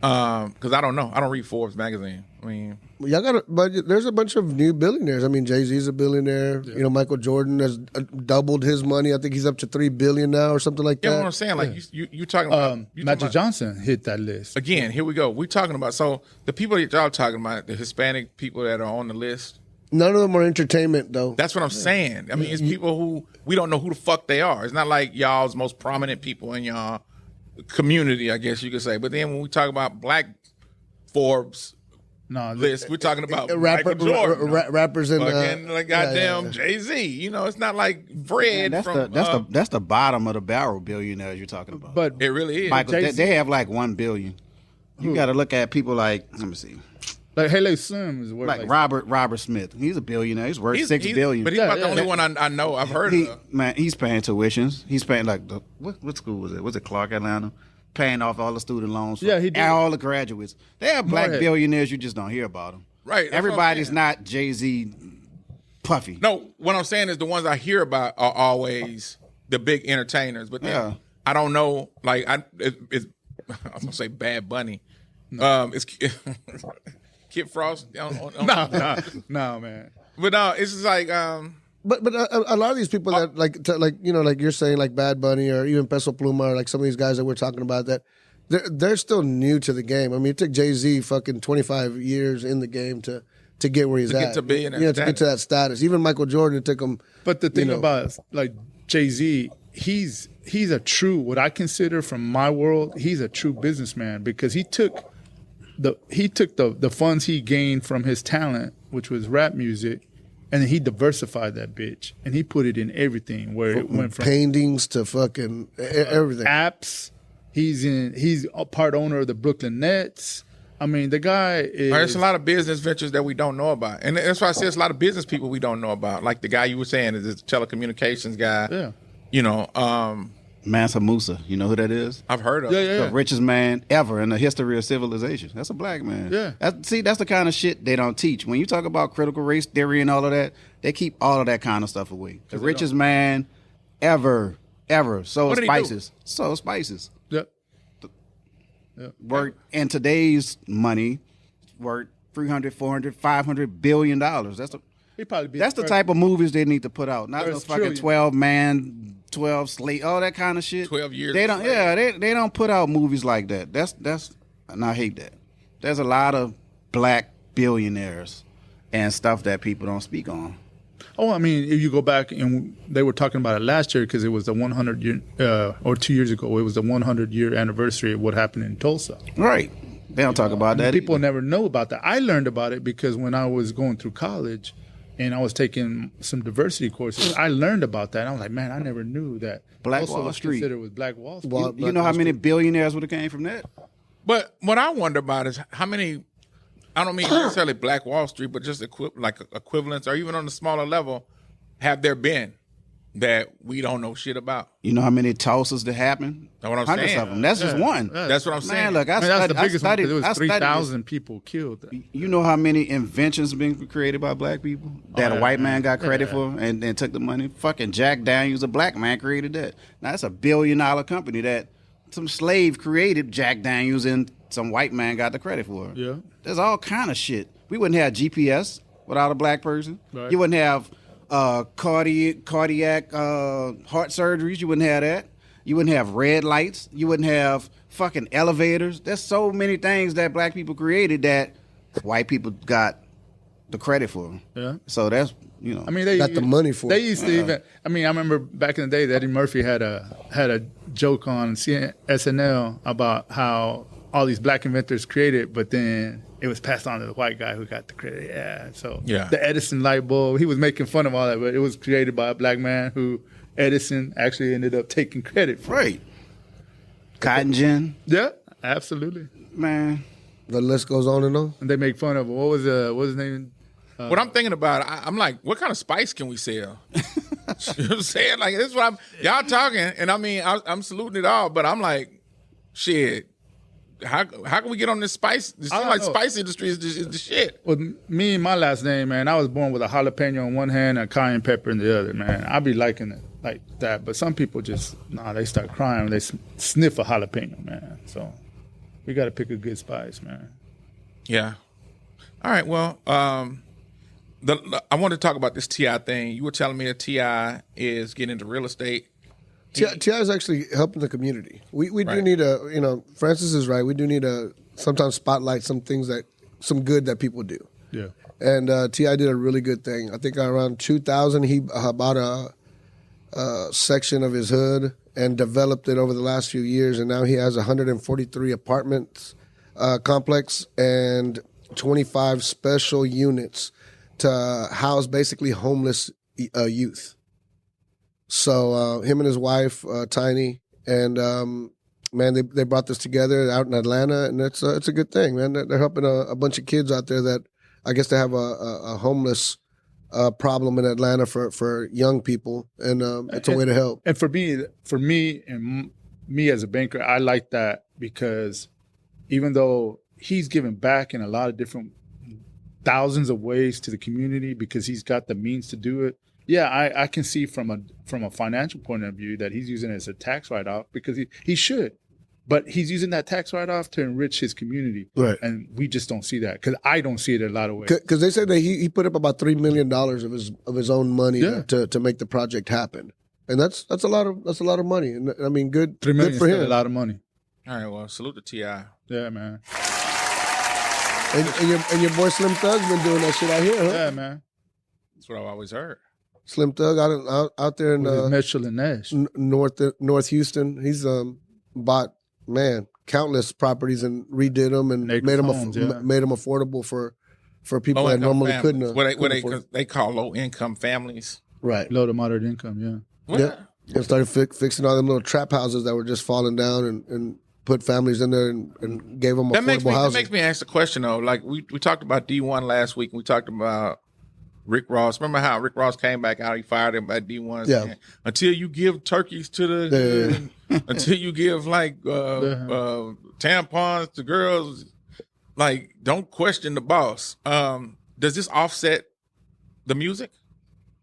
because I don't know. I don't read Forbes magazine. I mean, Y'all got but there's a bunch of new billionaires. I mean, Jay-Z's a billionaire. Yeah. You know, Michael Jordan has doubled his money. I think he's up to $3 billion now or something like you know that. what I'm saying? Like you talking about you talking Magic about- Johnson hit that list. Again, here we go. We're talking about so the people that y'all talking about, the Hispanic people that are on the list. None of them are entertainment, though. That's what I'm saying. I mean, it's people who we don't know who the fuck they are. It's not like y'all's most prominent people in y'all community, I guess you could say. But then when we talk about Black Forbes No, list, we're talking about Rapper, Michael Jordan, rappers and fucking like goddamn yeah. Jay-Z. You know, it's not like Fred That's from. that's the bottom of the barrel billionaires you're talking about. but it really is. Michael, Jay-Z- they have like 1 billion. You got to look at people like, let me see, like Eliseo is worth like Robert Smith. He's a billionaire. He's worth $6 billion. But he's about the only one I know. I've heard of. Man, he's paying tuitions. He's paying like what school was it? Was it Clark Atlanta? Paying off all the student loans. For Yeah, he did. all the graduates. They have black Morehead. billionaires. You just don't hear about them. Right. that's what I'm Everybody's saying. not Jay-Z, Puffy. No, what I'm saying is the ones I hear about are always the big entertainers. But then Yeah. I don't know. Like it's I'm gonna say Bad Bunny. It's Kid Frost. No, man. But no, it's just like But a lot of these people that like you're saying like Bad Bunny or even Peso Pluma or like some of these guys that we're talking about that they're still new to the game. I mean, it took Jay-Z fucking 25 years in the game to get where he's To get at. to billionaire to get to that status. Even Michael Jordan, it took him. But the thing you know, about like Jay-Z, he's a true, what I consider from my world, he's a true businessman because he took the funds he gained from his talent, which was rap music, and then he diversified that bitch and he put it in everything where it went from paintings to fucking everything. apps. He's a part owner of the Brooklyn Nets. I mean, the guy is. there's a lot of business ventures that we don't know about, and that's why I say there's a lot of business people we don't know about. Like the guy you were saying is this telecommunications guy. Yeah. You know, Mansa Musa. You know who that is? I've heard of. Yeah. The richest man ever in the history of civilization. That's a black man. Yeah. That's the kind of shit they don't teach. When you talk about critical race theory and all of that, they keep all of that kind of stuff away. The richest man ever. Sold What did he do? spices. Sold spices. Yep. Worth in today's money, worth 300, 400, 500 billion dollars. That's He probably be the type of movies they need to put out. Not There's those fucking trillion. 12-man, 12 slate, all that kind of shit. 12 years They of don't. slave. Yeah, they don't put out movies like that. That's and I hate that. There's a lot of black billionaires and stuff that people don't speak on. Oh, I mean, if you go back and they were talking about it last year because it was the 100 year, or 2 years ago, it was the 100-year anniversary of what happened in Tulsa. Right. They don't talk about that. People either. never know about that. I learned about it because when I was going through college and I was taking some diversity courses, I learned about that. And I was like, man, I never knew that. Black Tulsa Wall was Street. considered was Black Wall Street. You know how many billionaires would have came from that? But what I wonder about is how many. I don't mean necessarily Black Wall Street, but just equivalents, or even on a smaller level, have there been that we don't know shit about? You know how many tosses that happen? That's what I'm Hundreds saying. of them. That's just one. That's what I'm saying. Man, look, I mean, that's the biggest one studied, because it I was studied 3,000 people killed. this. You know how many inventions been created by black people that a white man got credit for and then took the money? Fucking Jack Daniels, a black man, created that. Now, that's $1 billion company that some slave created Jack Daniels and some white man got the credit for it. Yeah. There's all kind of shit. We wouldn't have GPS without a black person. Right. You wouldn't have cardiac heart surgeries. You wouldn't have that. You wouldn't have red lights. You wouldn't have fucking elevators. There's so many things that black people created that white people got the credit for. Yeah. So that's, you know. I mean, they Got the money for They it. used to even. I mean, I remember back in the day, that Eddie Murphy had a joke on SNL about how all these black inventors created, but then it was passed on to the white guy who got the credit. Yeah. So the Edison light bulb, he was making fun of all that, but it was created by a black man who Edison actually ended up taking credit for. Right. Cotton gin. Yeah, absolutely. Man. The list goes on and on. And they make fun of him. What was his name? What I'm thinking about, I'm like, what kind of spice can we sell? You know what I'm saying? Like, this is what y'all talking, and I mean, I'm saluting it all, but I'm like, shit. How can we get on this spice? It seems like spice industry is the shit. With me and my last name, man, I was born with a jalapeno in one hand and a cayenne pepper in the other, man. I be liking it like that, but some people just, they start crying when they sniff a jalapeno, man. So we got to pick a good spice, man. Yeah. All right, well, I want to talk about this T.I. thing. You were telling me that T.I. is getting into real estate. T.I. is actually helping the community. We do need Francis is right. We do need to sometimes spotlight some good that people do. Yeah. And T.I. did a really good thing. I think around 2000, he bought a section of his hood and developed it over the last few years. And now he has 143 apartments complex and 25 special units to house basically homeless youth. So him and his wife, Tiny, and man, they brought this together out in Atlanta, and it's a good thing, man. They're helping a bunch of kids out there that I guess they have a homeless problem in Atlanta for young people, and it's a way to help. And for me, and me as a banker, I like that because even though he's giving back in a lot of different thousands of ways to the community because he's got the means to do it. Yeah, I can see from a financial point of view that he's using it as a tax write-off because he should. But he's using that tax write-off to enrich his community. Right. And we just don't see that because I don't see it in a lot of ways. Because they said that he put up about $3 million of his own money to make the project happen. And that's a lot of money. And I mean, good $3 million good for him. A lot of money. All right, well, salute to T.I. Yeah, man. And your boy Slim Thug's been doing that shit out here, huh? Yeah, man. That's what I've always heard. Slim Thug out there in Mitchell and Nash, North Houston. He's bought countless properties and redid them and made them affordable for people that normally families. couldn't. What they call low income families, right? Low to moderate income, yeah. What? Yeah, and started fixing all them little trap houses that were just falling down and put families in there and gave them affordable housing. That makes me ask the question though. Like we talked about D1 last week. And we talked about Rick Ross. Remember how Rick Ross came back out? He fired him at D1. Yeah. Until you give turkeys to the, until you give like tampons to girls, like don't question the boss. Does this offset the music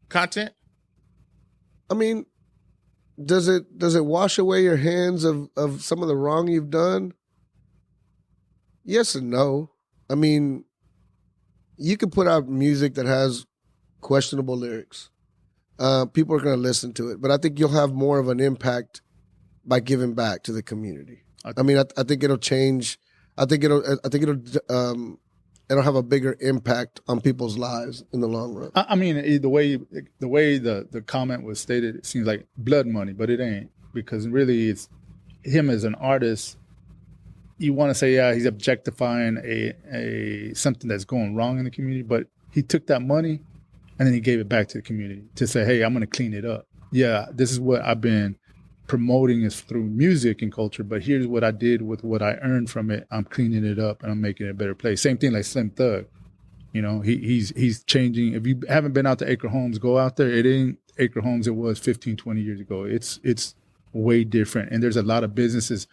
content? I mean, does it wash away your hands of some of the wrong you've done? Yes and no. I mean, you can put out music that has questionable lyrics. People are going to listen to it, but I think you'll have more of an impact by giving back to the community. I mean, I think it'll change. I think it'll have a bigger impact on people's lives in the long run. I mean, the way the comment was stated, it seems like blood money, but it ain't, because really it's him as an artist. You want to say, yeah, he's objectifying a something that's going wrong in the community, but he took that money and then he gave it back to the community to say, hey, I'm going to clean it up. Yeah, this is what I've been promoting is through music and culture, but here's what I did with what I earned from it. I'm cleaning it up and I'm making it a better place. Same thing like Slim Thug. You know, he's changing. If you haven't been out to Acre Homes, go out there. It ain't Acre Homes it was 15, 20 years ago. It's way different. And there's a lot of businesses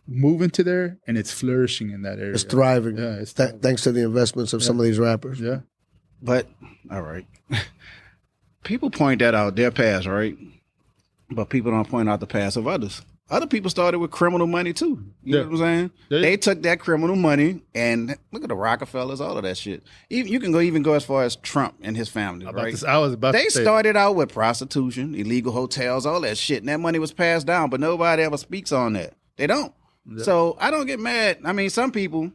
moving to there, and it's flourishing in that area. It's thriving. Yeah, it's thanks to the investments of some of these rappers. Yeah. But, all right. People point that out, their past, right? But people don't point out the past of others. Other people started with criminal money, too. You know what I'm saying? Yeah. They took that criminal money, and look at the Rockefellers, all of that shit. You can even go as far as Trump and his family, right? They started out with prostitution, illegal hotels, all that shit, and that money was passed down, but nobody ever speaks on that. They don't. Yeah. So I don't get mad. I mean, some people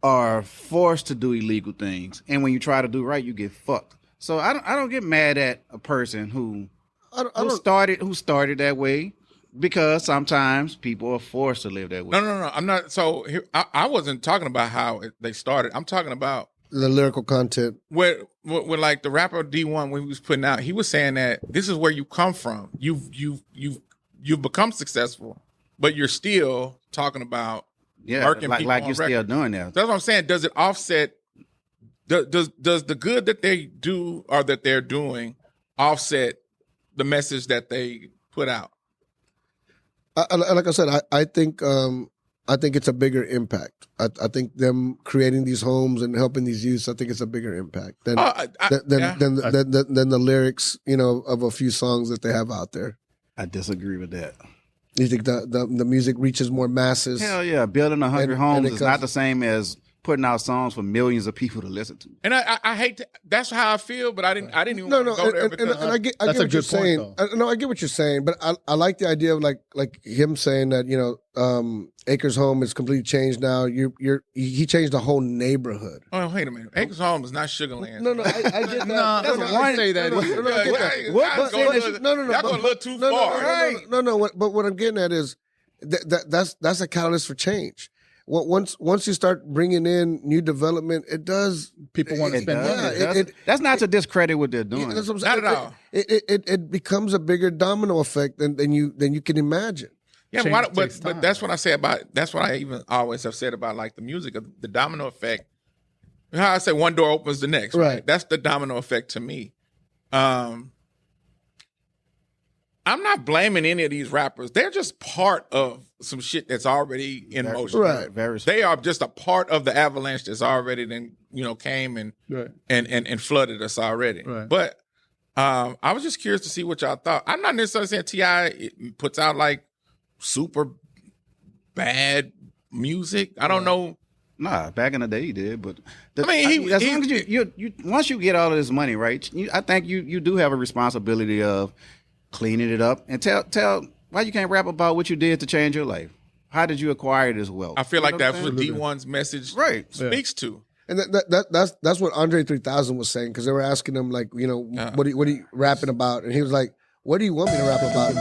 are forced to do illegal things, and when you try to do right, you get fucked. So I don't get mad at a person who started that way, because sometimes people are forced to live that way. No. I'm not. So here, I wasn't talking about how they started. I'm talking about the lyrical content. Where like the rapper D1, when he was putting out, he was saying that this is where you come from. You've become successful, but you're still talking about murking people like you're still doing that. That's what I'm saying. Does it offset? Does the good that they do or that they're doing offset the message that they put out? Like I said, I think it's a bigger impact. I think them creating these homes and helping these youths, I think it's a bigger impact than the lyrics, of a few songs that they have out there. I disagree with that. You think the music reaches more masses? Hell yeah, building 100 homes is comes, not the same as putting out songs for millions of people to listen to. And I hate to, that's how I feel, but I didn't even no, want to go there because I get what you're saying. I get what you're saying, but I like the idea of like him saying that Acres Home is completely changed now. He changed the whole neighborhood. Oh, wait a minute, Acres Home is not Sugarland. No, I get that. I say that. Y'all going a little too far. No. But what I'm getting at is that's a catalyst for change. Once you start bringing in new development, it does. People want to spend money. That's not to discredit what they're doing. That's what I'm saying. Not at all. It becomes a bigger domino effect than you can imagine. Yeah, but that's what I say about. That's what I even always have said about like the music of the domino effect. How I say one door opens the next. Right. That's the domino effect to me. I'm not blaming any of these rappers. They're just part of some shit that's already in motion. Right. They are just a part of the avalanche that's already came and flooded us already. Right. But I was just curious to see what y'all thought. I'm not necessarily saying T.I. puts out like super bad music. I don't know. Nah, back in the day he did, but as long as you once you get all of this money, right? I think you do have a responsibility of cleaning it up and tell why you can't rap about what you did to change your life. How did you acquire this wealth? I feel like that's what D1's message speaks to. And that's what Andre 3000 was saying, because they were asking him like, what are you rapping about? And he was like, what do you want me to rap about?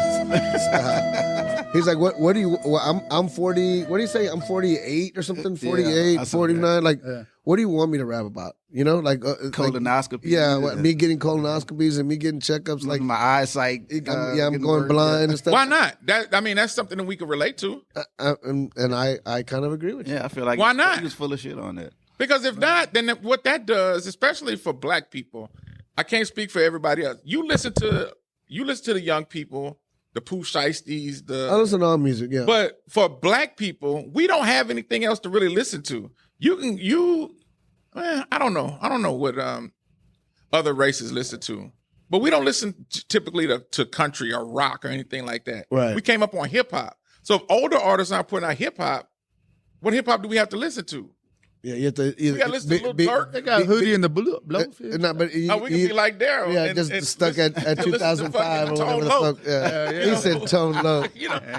He's like, what do you? Well, I'm 40. What do you say? I'm 48 or something. 48, 49. Like, what do you want me to rap about? Colonoscopy. Me getting colonoscopies and me getting checkups. Like my eyesight. I'm going blind and stuff. Why not? That's something that we can relate to. And I kind of agree with you. Yeah, I feel like why not? He was full of shit on that. Because if not, then what that does, especially for black people, I can't speak for everybody else. You listen to the young people, the Pooh Shiesties, I listen to all music, yeah. But for black people, we don't have anything else to really listen to. I don't know what other races listen to, but we don't listen typically to country or rock or anything like that. Right. We came up on hip hop. So if older artists aren't putting out hip hop, what hip hop do we have to listen to? Yeah, you have to. We got to listen to Lil Durk. They got Hoodie and the Blowfish. We can be like Darrell. Yeah, just stuck at 2005 or whatever the fuck. Yeah. He said tone low.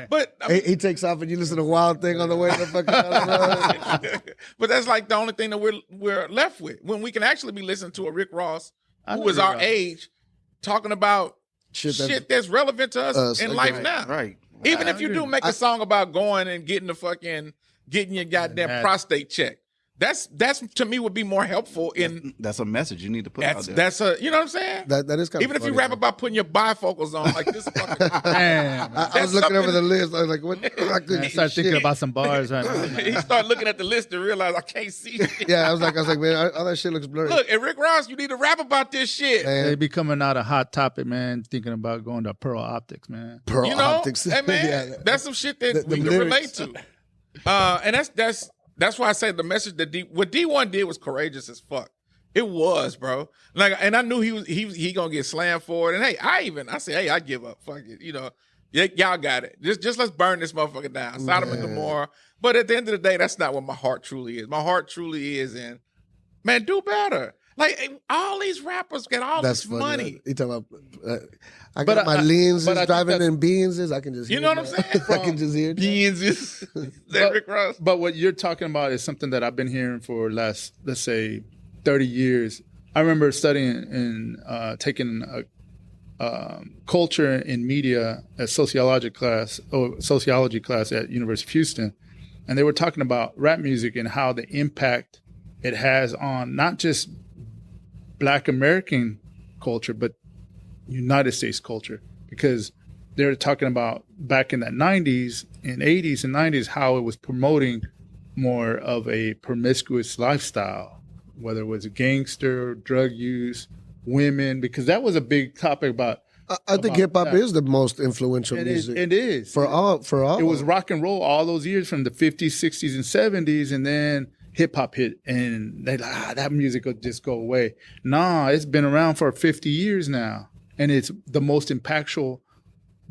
But he takes off and you listen to Wild Thing on the way to the fucking road. But that's like the only thing that we're left with, when we can actually be listening to a Rick Ross, who is our age, talking about shit that's relevant to us in life now. Right. Even if you do make a song about going and getting your goddamn prostate checked. That's to me would be more helpful that's a message you need to put out there. That's you know what I'm saying? That is kind even of if you rap about putting your bifocals on like this fucking I was looking over the list. I was like, what? I started thinking about some bars right now. He started looking at the list and realized I can't see shit. Yeah, I was like, man, all that shit looks blurry. Look, and Rick Ross, you need to rap about this shit. They be coming out a hot topic, man, thinking about going to Pearl Optics, man. Pearl Optics. Hey, man, that's some shit that we can relate to. And that's why I say the message that what D1 did was courageous as fuck. It was, bro. Like, and I knew he gonna get slammed for it. And hey, I said, I give up. Fuck it, y'all got it. Just let's burn this motherfucker down. Sodom and Gomorrah. But at the end of the day, that's not what my heart truly is. My heart truly is in, man, do better. Like, all these rappers get all this money. You talking about? I got my lenses driving in Beanses. I can just hear what I'm saying? I can just hear Beanses. Rick Ross. But what you're talking about is something that I've been hearing for the last, let's say, 30 years. I remember studying and taking a culture and media sociology class at University of Houston, and they were talking about rap music and how the impact it has on not just Black American culture, but United States culture, because they're talking about back in the 90s and 80s and 90s, how it was promoting more of a promiscuous lifestyle, whether it was gangster, drug use, women, because that was a big topic about. I think hip hop is the most influential music. It is for all. It was rock and roll all those years from the 50s, 60s, and 70s, and then hip hop hit, and they that music will just go away. Nah, it's been around for 50 years now, and it's the most impactful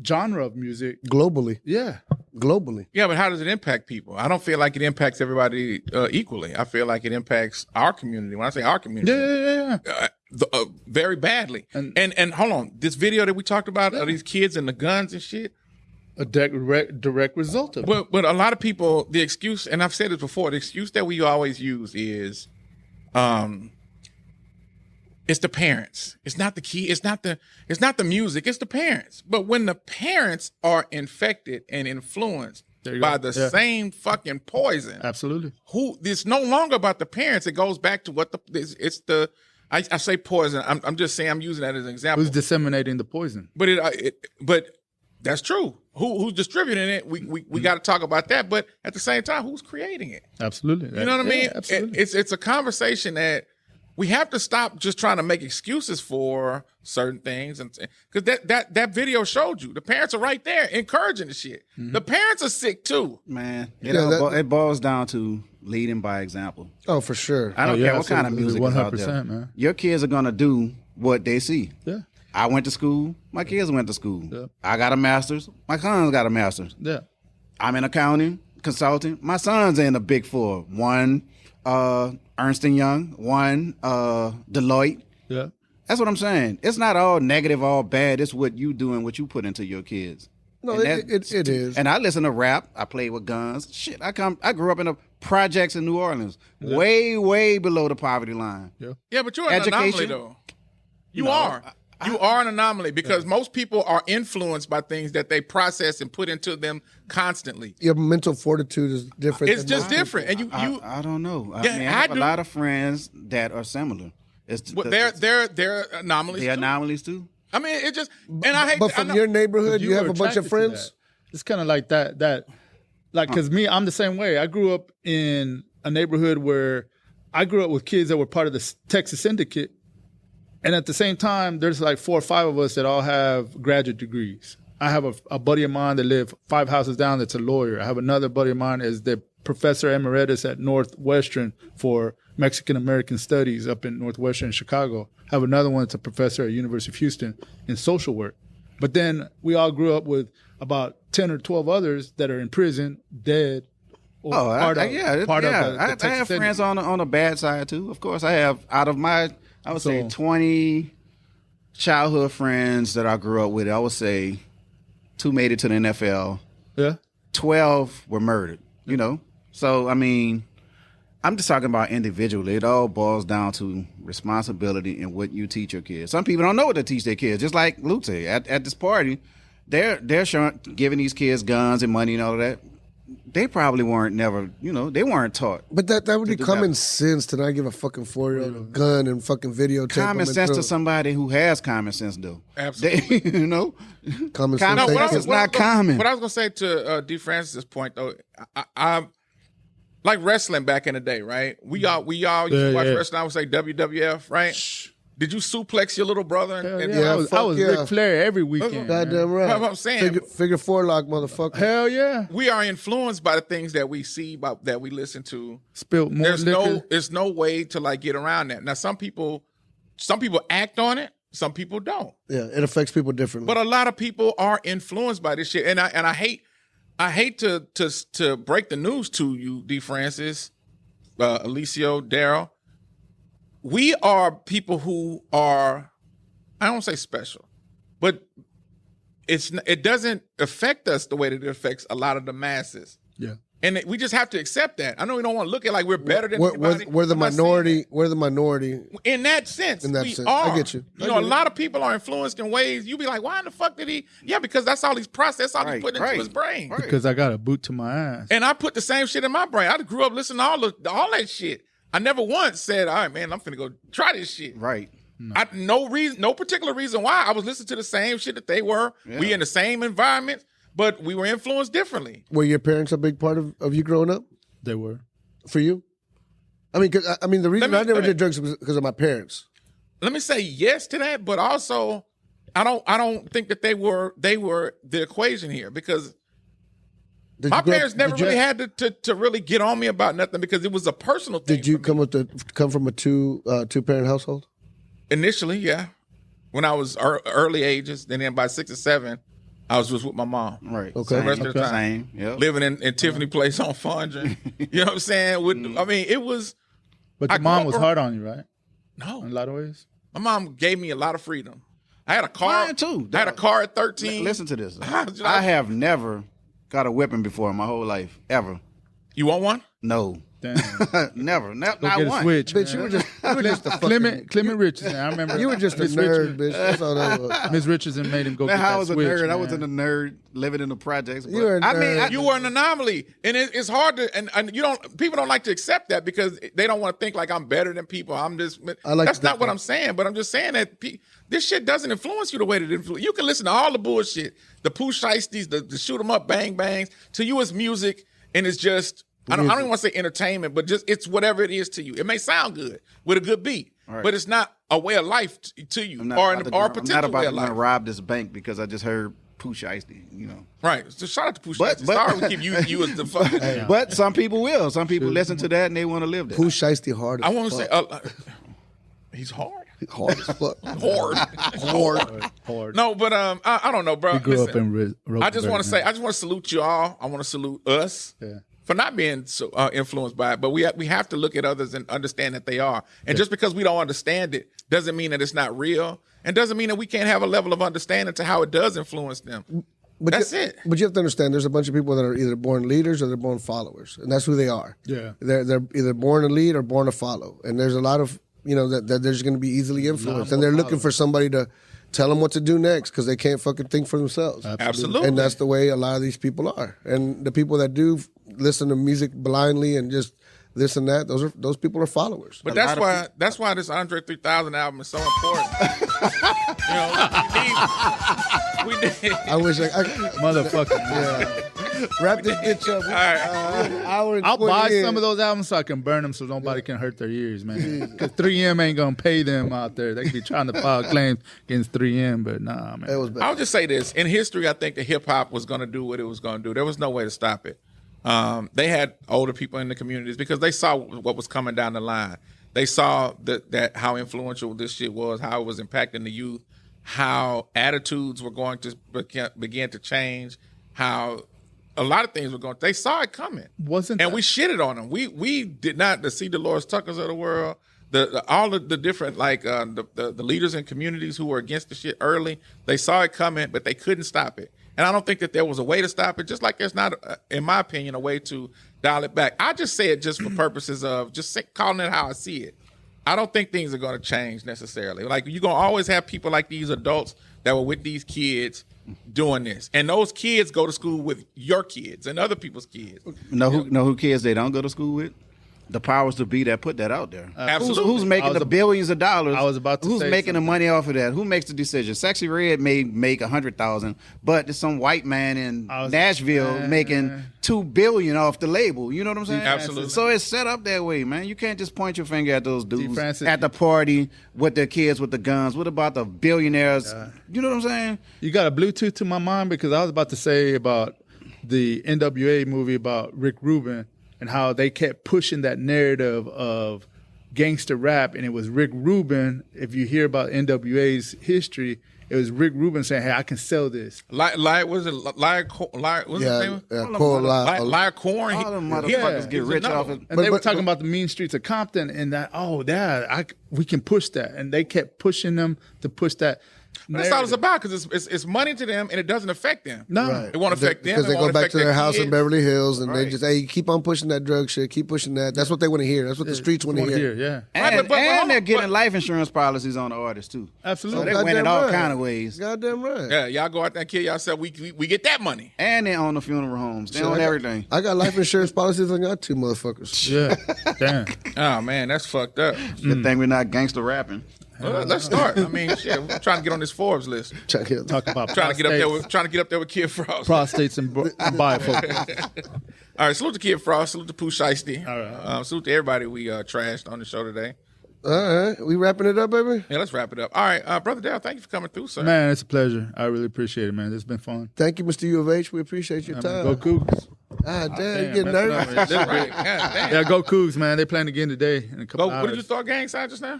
genre of music globally. Yeah, globally. Yeah, but how does it impact people? I don't feel like it impacts everybody equally. I feel like it impacts our community. When I say our community, very badly. And hold on, this video that we talked about of these kids and the guns and shit. A direct result of it. But a lot of people, the excuse, and I've said this before, the excuse that we always use is, it's the parents. It's not the key. It's not the music. It's the parents. But when the parents are infected and influenced by the same fucking poison, absolutely. It's no longer about the parents. It goes back to what I say poison. I'm just saying, I'm using that as an example. Who's disseminating the poison? But that's true. Who's distributing it? We got to talk about that. But at the same time, who's creating it? Absolutely. You know what I mean? Absolutely. It's a conversation that we have to stop just trying to make excuses for certain things, and because that video showed you the parents are right there encouraging the shit. Mm-hmm. The parents are sick too, man. It boils down to leading by example. Oh, for sure. I don't care what kind of music is out there. Man. Your kids are gonna do what they see. Yeah. I went to school. My kids went to school. Yeah. I got a master's. My son's got a master's. Yeah. I'm in accounting, consulting. My son's in the Big Four. One, Ernst & Young. One, Deloitte. Yeah. That's what I'm saying. It's not all negative, all bad. It's what you do and what you put into your kids. No, it is. And I listen to rap. I play with guns. Shit, I grew up in the projects in New Orleans, way below the poverty line. Yeah, but you're an anomaly though. You are an anomaly because most people are influenced by things that they process and put into them constantly. Your mental fortitude is different. It's just different, and I don't know. I Yeah, mean, I have a lot of friends that are similar. They're anomalies. They're too. anomalies too. I mean, it just and I hate. But from your neighborhood, you have a bunch of friends. It's kind of like that. Like, because me, I'm the same way. I grew up in a neighborhood where I grew up with kids that were part of the Texas Syndicate. And at the same time, there's like 4 or 5 of us that all have graduate degrees. I have a buddy of mine that lives 5 houses down that's a lawyer. I have another buddy of mine as the professor emeritus at Northwestern for Mexican-American studies up in Northwestern Chicago. I have another one that's a professor at University of Houston in social work. But then we all grew up with about 10 or 12 others that are in prison, dead. Or I have Texas friends on the bad side too. Of course, I have out of my, I would say 20 childhood friends that I grew up with. I would say 2 made it to the NFL. Yeah. 12 were murdered. You know, so I mean, I'm just talking about individually. It all boils down to responsibility and what you teach your kids. Some people don't know what to teach their kids. Just like Luke said, at this party, they're giving these kids guns and money and all of that. They probably weren't they weren't taught. But that would be common sense to not give a fucking 4-year-old a gun and fucking videotape. Common sense to somebody who has common sense, though. Absolutely. Common sense is not common. What I was going to say to D. Francis' point, though, I like wrestling back in the day, right? We all used to watch wrestling. I would say WWF, right? Did you suplex your little brother? I was Ric Flair every weekend. Goddamn right. I'm saying. Figure 4 lock, motherfucker. Hell yeah. We are influenced by the things that we see, that we listen to. Spilt more liquor. There's no way to like get around that. Now, some people act on it. Some people don't. Yeah, it affects people differently. But a lot of people are influenced by this shit, and I hate to break the news to you, D. Francis, Eliseo, Darrell. We are people who are, I don't say special, but it doesn't affect us the way that it affects a lot of the masses. Yeah. And we just have to accept that. I know we don't want to look at like we're better than anybody. We're the minority. We're the minority. In that sense, we are. I get you. A lot of people are influenced in ways you be like, why in the fuck did he? Yeah, because that's all he's processed, all he's putting into his brain. Right. Because I got a boot to my ass. And I put the same shit in my brain. I grew up listening to all that shit. I never once said, all right, man, I'm finna go try this shit. Right. No particular reason why. I was listening to the same shit that they were. Yeah. We in the same environment, but we were influenced differently. Were your parents a big part of you growing up? They were. For you? I mean, the reason I never did drugs was because of my parents. let me say yes to that, but also I don't think that they were the equation here because my parents never really had to really get on me about nothing because it was a personal thing. Did you come from a two-parent household? Initially, yeah. When I was early ages, and then by 6 or 7, I was just with my mom. Right. Okay. The rest of the time. Same. Yep. Living in Tiffany Place on Fondren. You know what I'm saying? I mean, it was. But your mom was hard on you, right? No. In a lot of ways? My mom gave me a lot of freedom. I had a car. Mine too. I had a car at 13. Listen to this. I have never got a whipping before in my whole life, ever. You want one? No. Damn. Never. Not Go get a one. switch. Bitch, you were just a fucking... Clement Richardson. I remember. You were just a Miss nerd, bitch. That's all that was. Miss Richardson made him go Man, get that I was a switch, nerd. man. I wasn't a nerd living in the projects. You were a nerd. You were an anomaly, and it's hard to. And you don't. People don't like to accept that because they don't want to think like I'm better than people. I'm just. That's not what I'm saying. But I'm just saying that this shit doesn't influence you the way that it influences. You can listen to all the bullshit, the Pooh Shiesties, the shoot 'em up, bang bangs. To you, it's music, and it's just. I don't even want to say entertainment, but just it's whatever it is to you. It may sound good with a good beat, but it's not a way of life to you or a potential way of life. I'm not about to rob this bank because I just heard Pooh Shiesty, you know. Right. So shout out to Pooh Shiesty. Sorry we keep using you as the fucking. But some people will. Some people listen to that and they want to live that. Pooh Shiesty hard as I want to fuck. say he's hard. Hard as fuck. Hard. No, but I don't know, bro. He grew up in I just want to say, I just want to salute you all. I want to salute us. Yeah. For not being so influenced by it, but we have to look at others and understand that they are. And just because we don't understand it doesn't mean that it's not real, and doesn't mean that we can't have a level of understanding to how it does influence them. But That's it. But you have to understand, there's a bunch of people that are either born leaders or they're born followers, and that's who they are. Yeah, they're either born to lead or born to follow, and there's a lot of that they're just going to be easily influenced, and they're looking for somebody to tell them what to do next because they can't fucking think for themselves. Absolutely. And that's the way a lot of these people are. And the people that do listen to music blindly and just this and that, those people are followers. But that's why this Andre 3000 album is so important. We need. I wish I motherfucker. Yeah. Wrap this bitch up. All right. An hour and I'll 20 buy in. some of those albums so I can burn them so nobody can hurt their ears, man. Because 3M ain't gonna pay them out there. They could be trying to file claims against 3M, but nah, man. It was bad. I'll just say this: in history, I think that hip hop was going to do what it was going to do. There was no way to stop it. They had older people in the communities because they saw what was coming down the line. They saw that how influential this shit was, how it was impacting the youth, how attitudes were going to begin to change, how a lot of things were going. They saw it coming, we shitted on them. We did not. The C. Dolores Tuckers of the world, all of the different the leaders in communities who were against the shit early. They saw it coming, but they couldn't stop it. And I don't think that there was a way to stop it. Just like there's not, in my opinion, a way to dial it back. I just say it just for purposes of calling it how I see it. I don't think things are going to change necessarily. Like you're going to always have people like these adults that were with these kids doing this, and those kids go to school with your kids and other people's kids. Know who kids they don't go to school with? The powers to be that put that out there. Absolutely. Who's making the billions of dollars? I was about to Who's say making the money off of that? Who makes the decision? Sexy Red may make $100,000, but there's some white man in Nashville making $2 billion off the label. You know what I'm saying? Absolutely. So it's set up that way, man. You can't just point your finger at those dudes at the party with their kids with the guns. What about the billionaires? You know what I'm saying? You got a Bluetooth to my mind because I was about to say about the NWA movie about Rick Rubin and how they kept pushing that narrative of gangster rap, and it was Rick Rubin. If you hear about NWA's history, it was Rick Rubin saying, "Hey, I can sell this." Liar, was it Liar? What's his name? Liar Corn. All them motherfuckers get rich off it. And they were talking about the mean streets of Compton, and that we can push that, and they kept pushing them to push that. That's all it's about because it's money to them and it doesn't affect them. No, Right. It won't affect them because they go back to their house kids. in Beverly Hills and they Right. just keep on pushing that drug shit, keep pushing that. That's what they want to hear. That's what the streets want to hear. Yeah, And, they're getting life insurance policies on the artists too. absolutely. So they win it all kind of ways. Goddamn right. Yeah, y'all go out there and kill yourself. We get that money. And they own the funeral homes. They own everything. I got life insurance policies on y'all two motherfuckers. Yeah, damn. Oh man, that's fucked up. Good thing we're not gangster rapping. Well, let's start. I mean, shit, we're trying to get on this Forbes list. Check it. Talk about Trying to get up there with Kid Frost. prostates and bifocals. All right, salute to Kid Frost. Salute to Pooh Shiesty. All right. Salute to everybody we trashed on the show today. All right. We wrapping it up, baby? Yeah, let's wrap it up. All right, Brother Darrell, thank you for coming through, sir. Man, it's a pleasure. I really appreciate it, man. This has been fun. Thank you, Mr. U of H. We appreciate your time. Go Cougs. Ah, damn, you Damn, getting that's nervous? That's right. God damn. Yeah, go Cougs, man. They playing again today in a couple What hours. did you start gang sign just now?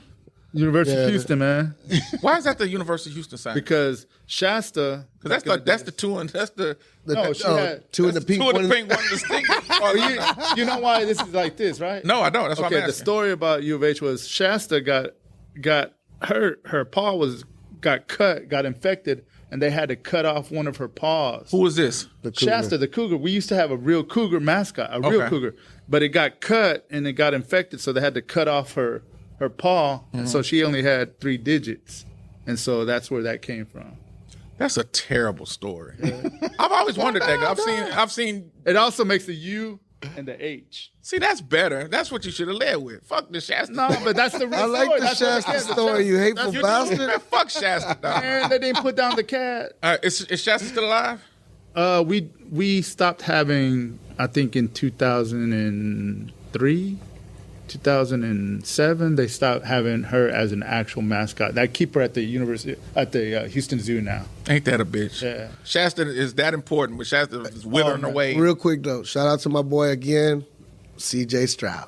University Yeah. of Houston, man. Why is that the University of Houston sign? Because Shasta. Because that's the two and that's the No, she had two in the pink two in one. the pink, one in the stink. Oh, you know why this is like this, right? No, I don't. That's why I'm Okay, the asking. story about U of H was Shasta got her paw got infected, and they had to cut off one of her paws. Who was this? Shasta, the cougar. We used to have a real cougar mascot, a real Okay. cougar, but it got cut and it got infected, so they had to cut off her paw, and so she only had 3 digits, and so that's where that came from. That's a terrible story. I've always wondered that. I've seen. It also makes the U and the H. See, that's better. That's what you should have led with. Fuck the Shasta. No, but that's the real I like story. the That's what Shasta it is. story, you hateful You- bastard. Man, fuck Shasta, dog. Man, they didn't put down the cat. Is Shasta still alive? We stopped having, I think in 2003, 2007, they stopped having her as an actual mascot. I keep her at the Houston Zoo now. Ain't that a bitch? Yeah. Shasta is that important, but Shasta is withering away. Real quick, though, shout out to my boy again, CJ Stroud,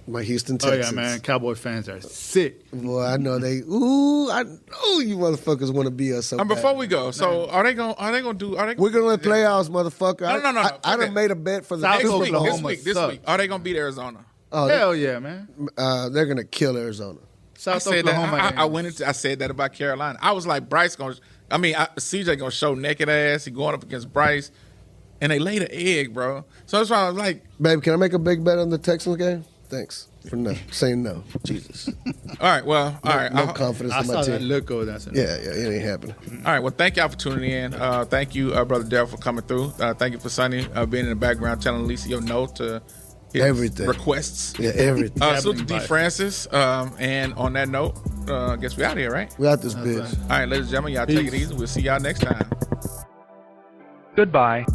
my Houston Oh Texans. yeah, man, Cowboy fans are sick. Boy, I know I know you motherfuckers want to be us so bad. Before we go, so are they gonna do? We're going to playoffs, motherfucker. No. I done made a bet for the South Super Bowl. Oklahoma this sucks. week, are they gonna beat Arizona? Oh, Hell yeah, man. they're going to kill Arizona. South I said Oklahoma. that. I said that about Carolina. I was like, CJ gonna show naked ass. He going up against Bryce, and they laid an egg, bro. So that's why I was like, Babe, can I make a big bet on the Texans game? Thanks for saying no. Jesus. all right, well, all right. No confidence I in my saw that team. look over there. Yeah, it ain't happening. All right, well, thank y'all for tuning in. Thank you, Brother Darrell, for coming through. Thank you for Sonny being in the background telling Eliseo no to his Everything. requests. Yeah, everything. Salute to D. Francis. And on that note, I guess we out here, right? We out this bitch. All right, ladies and gentlemen, y'all take it easy. We'll see y'all next time. Goodbye.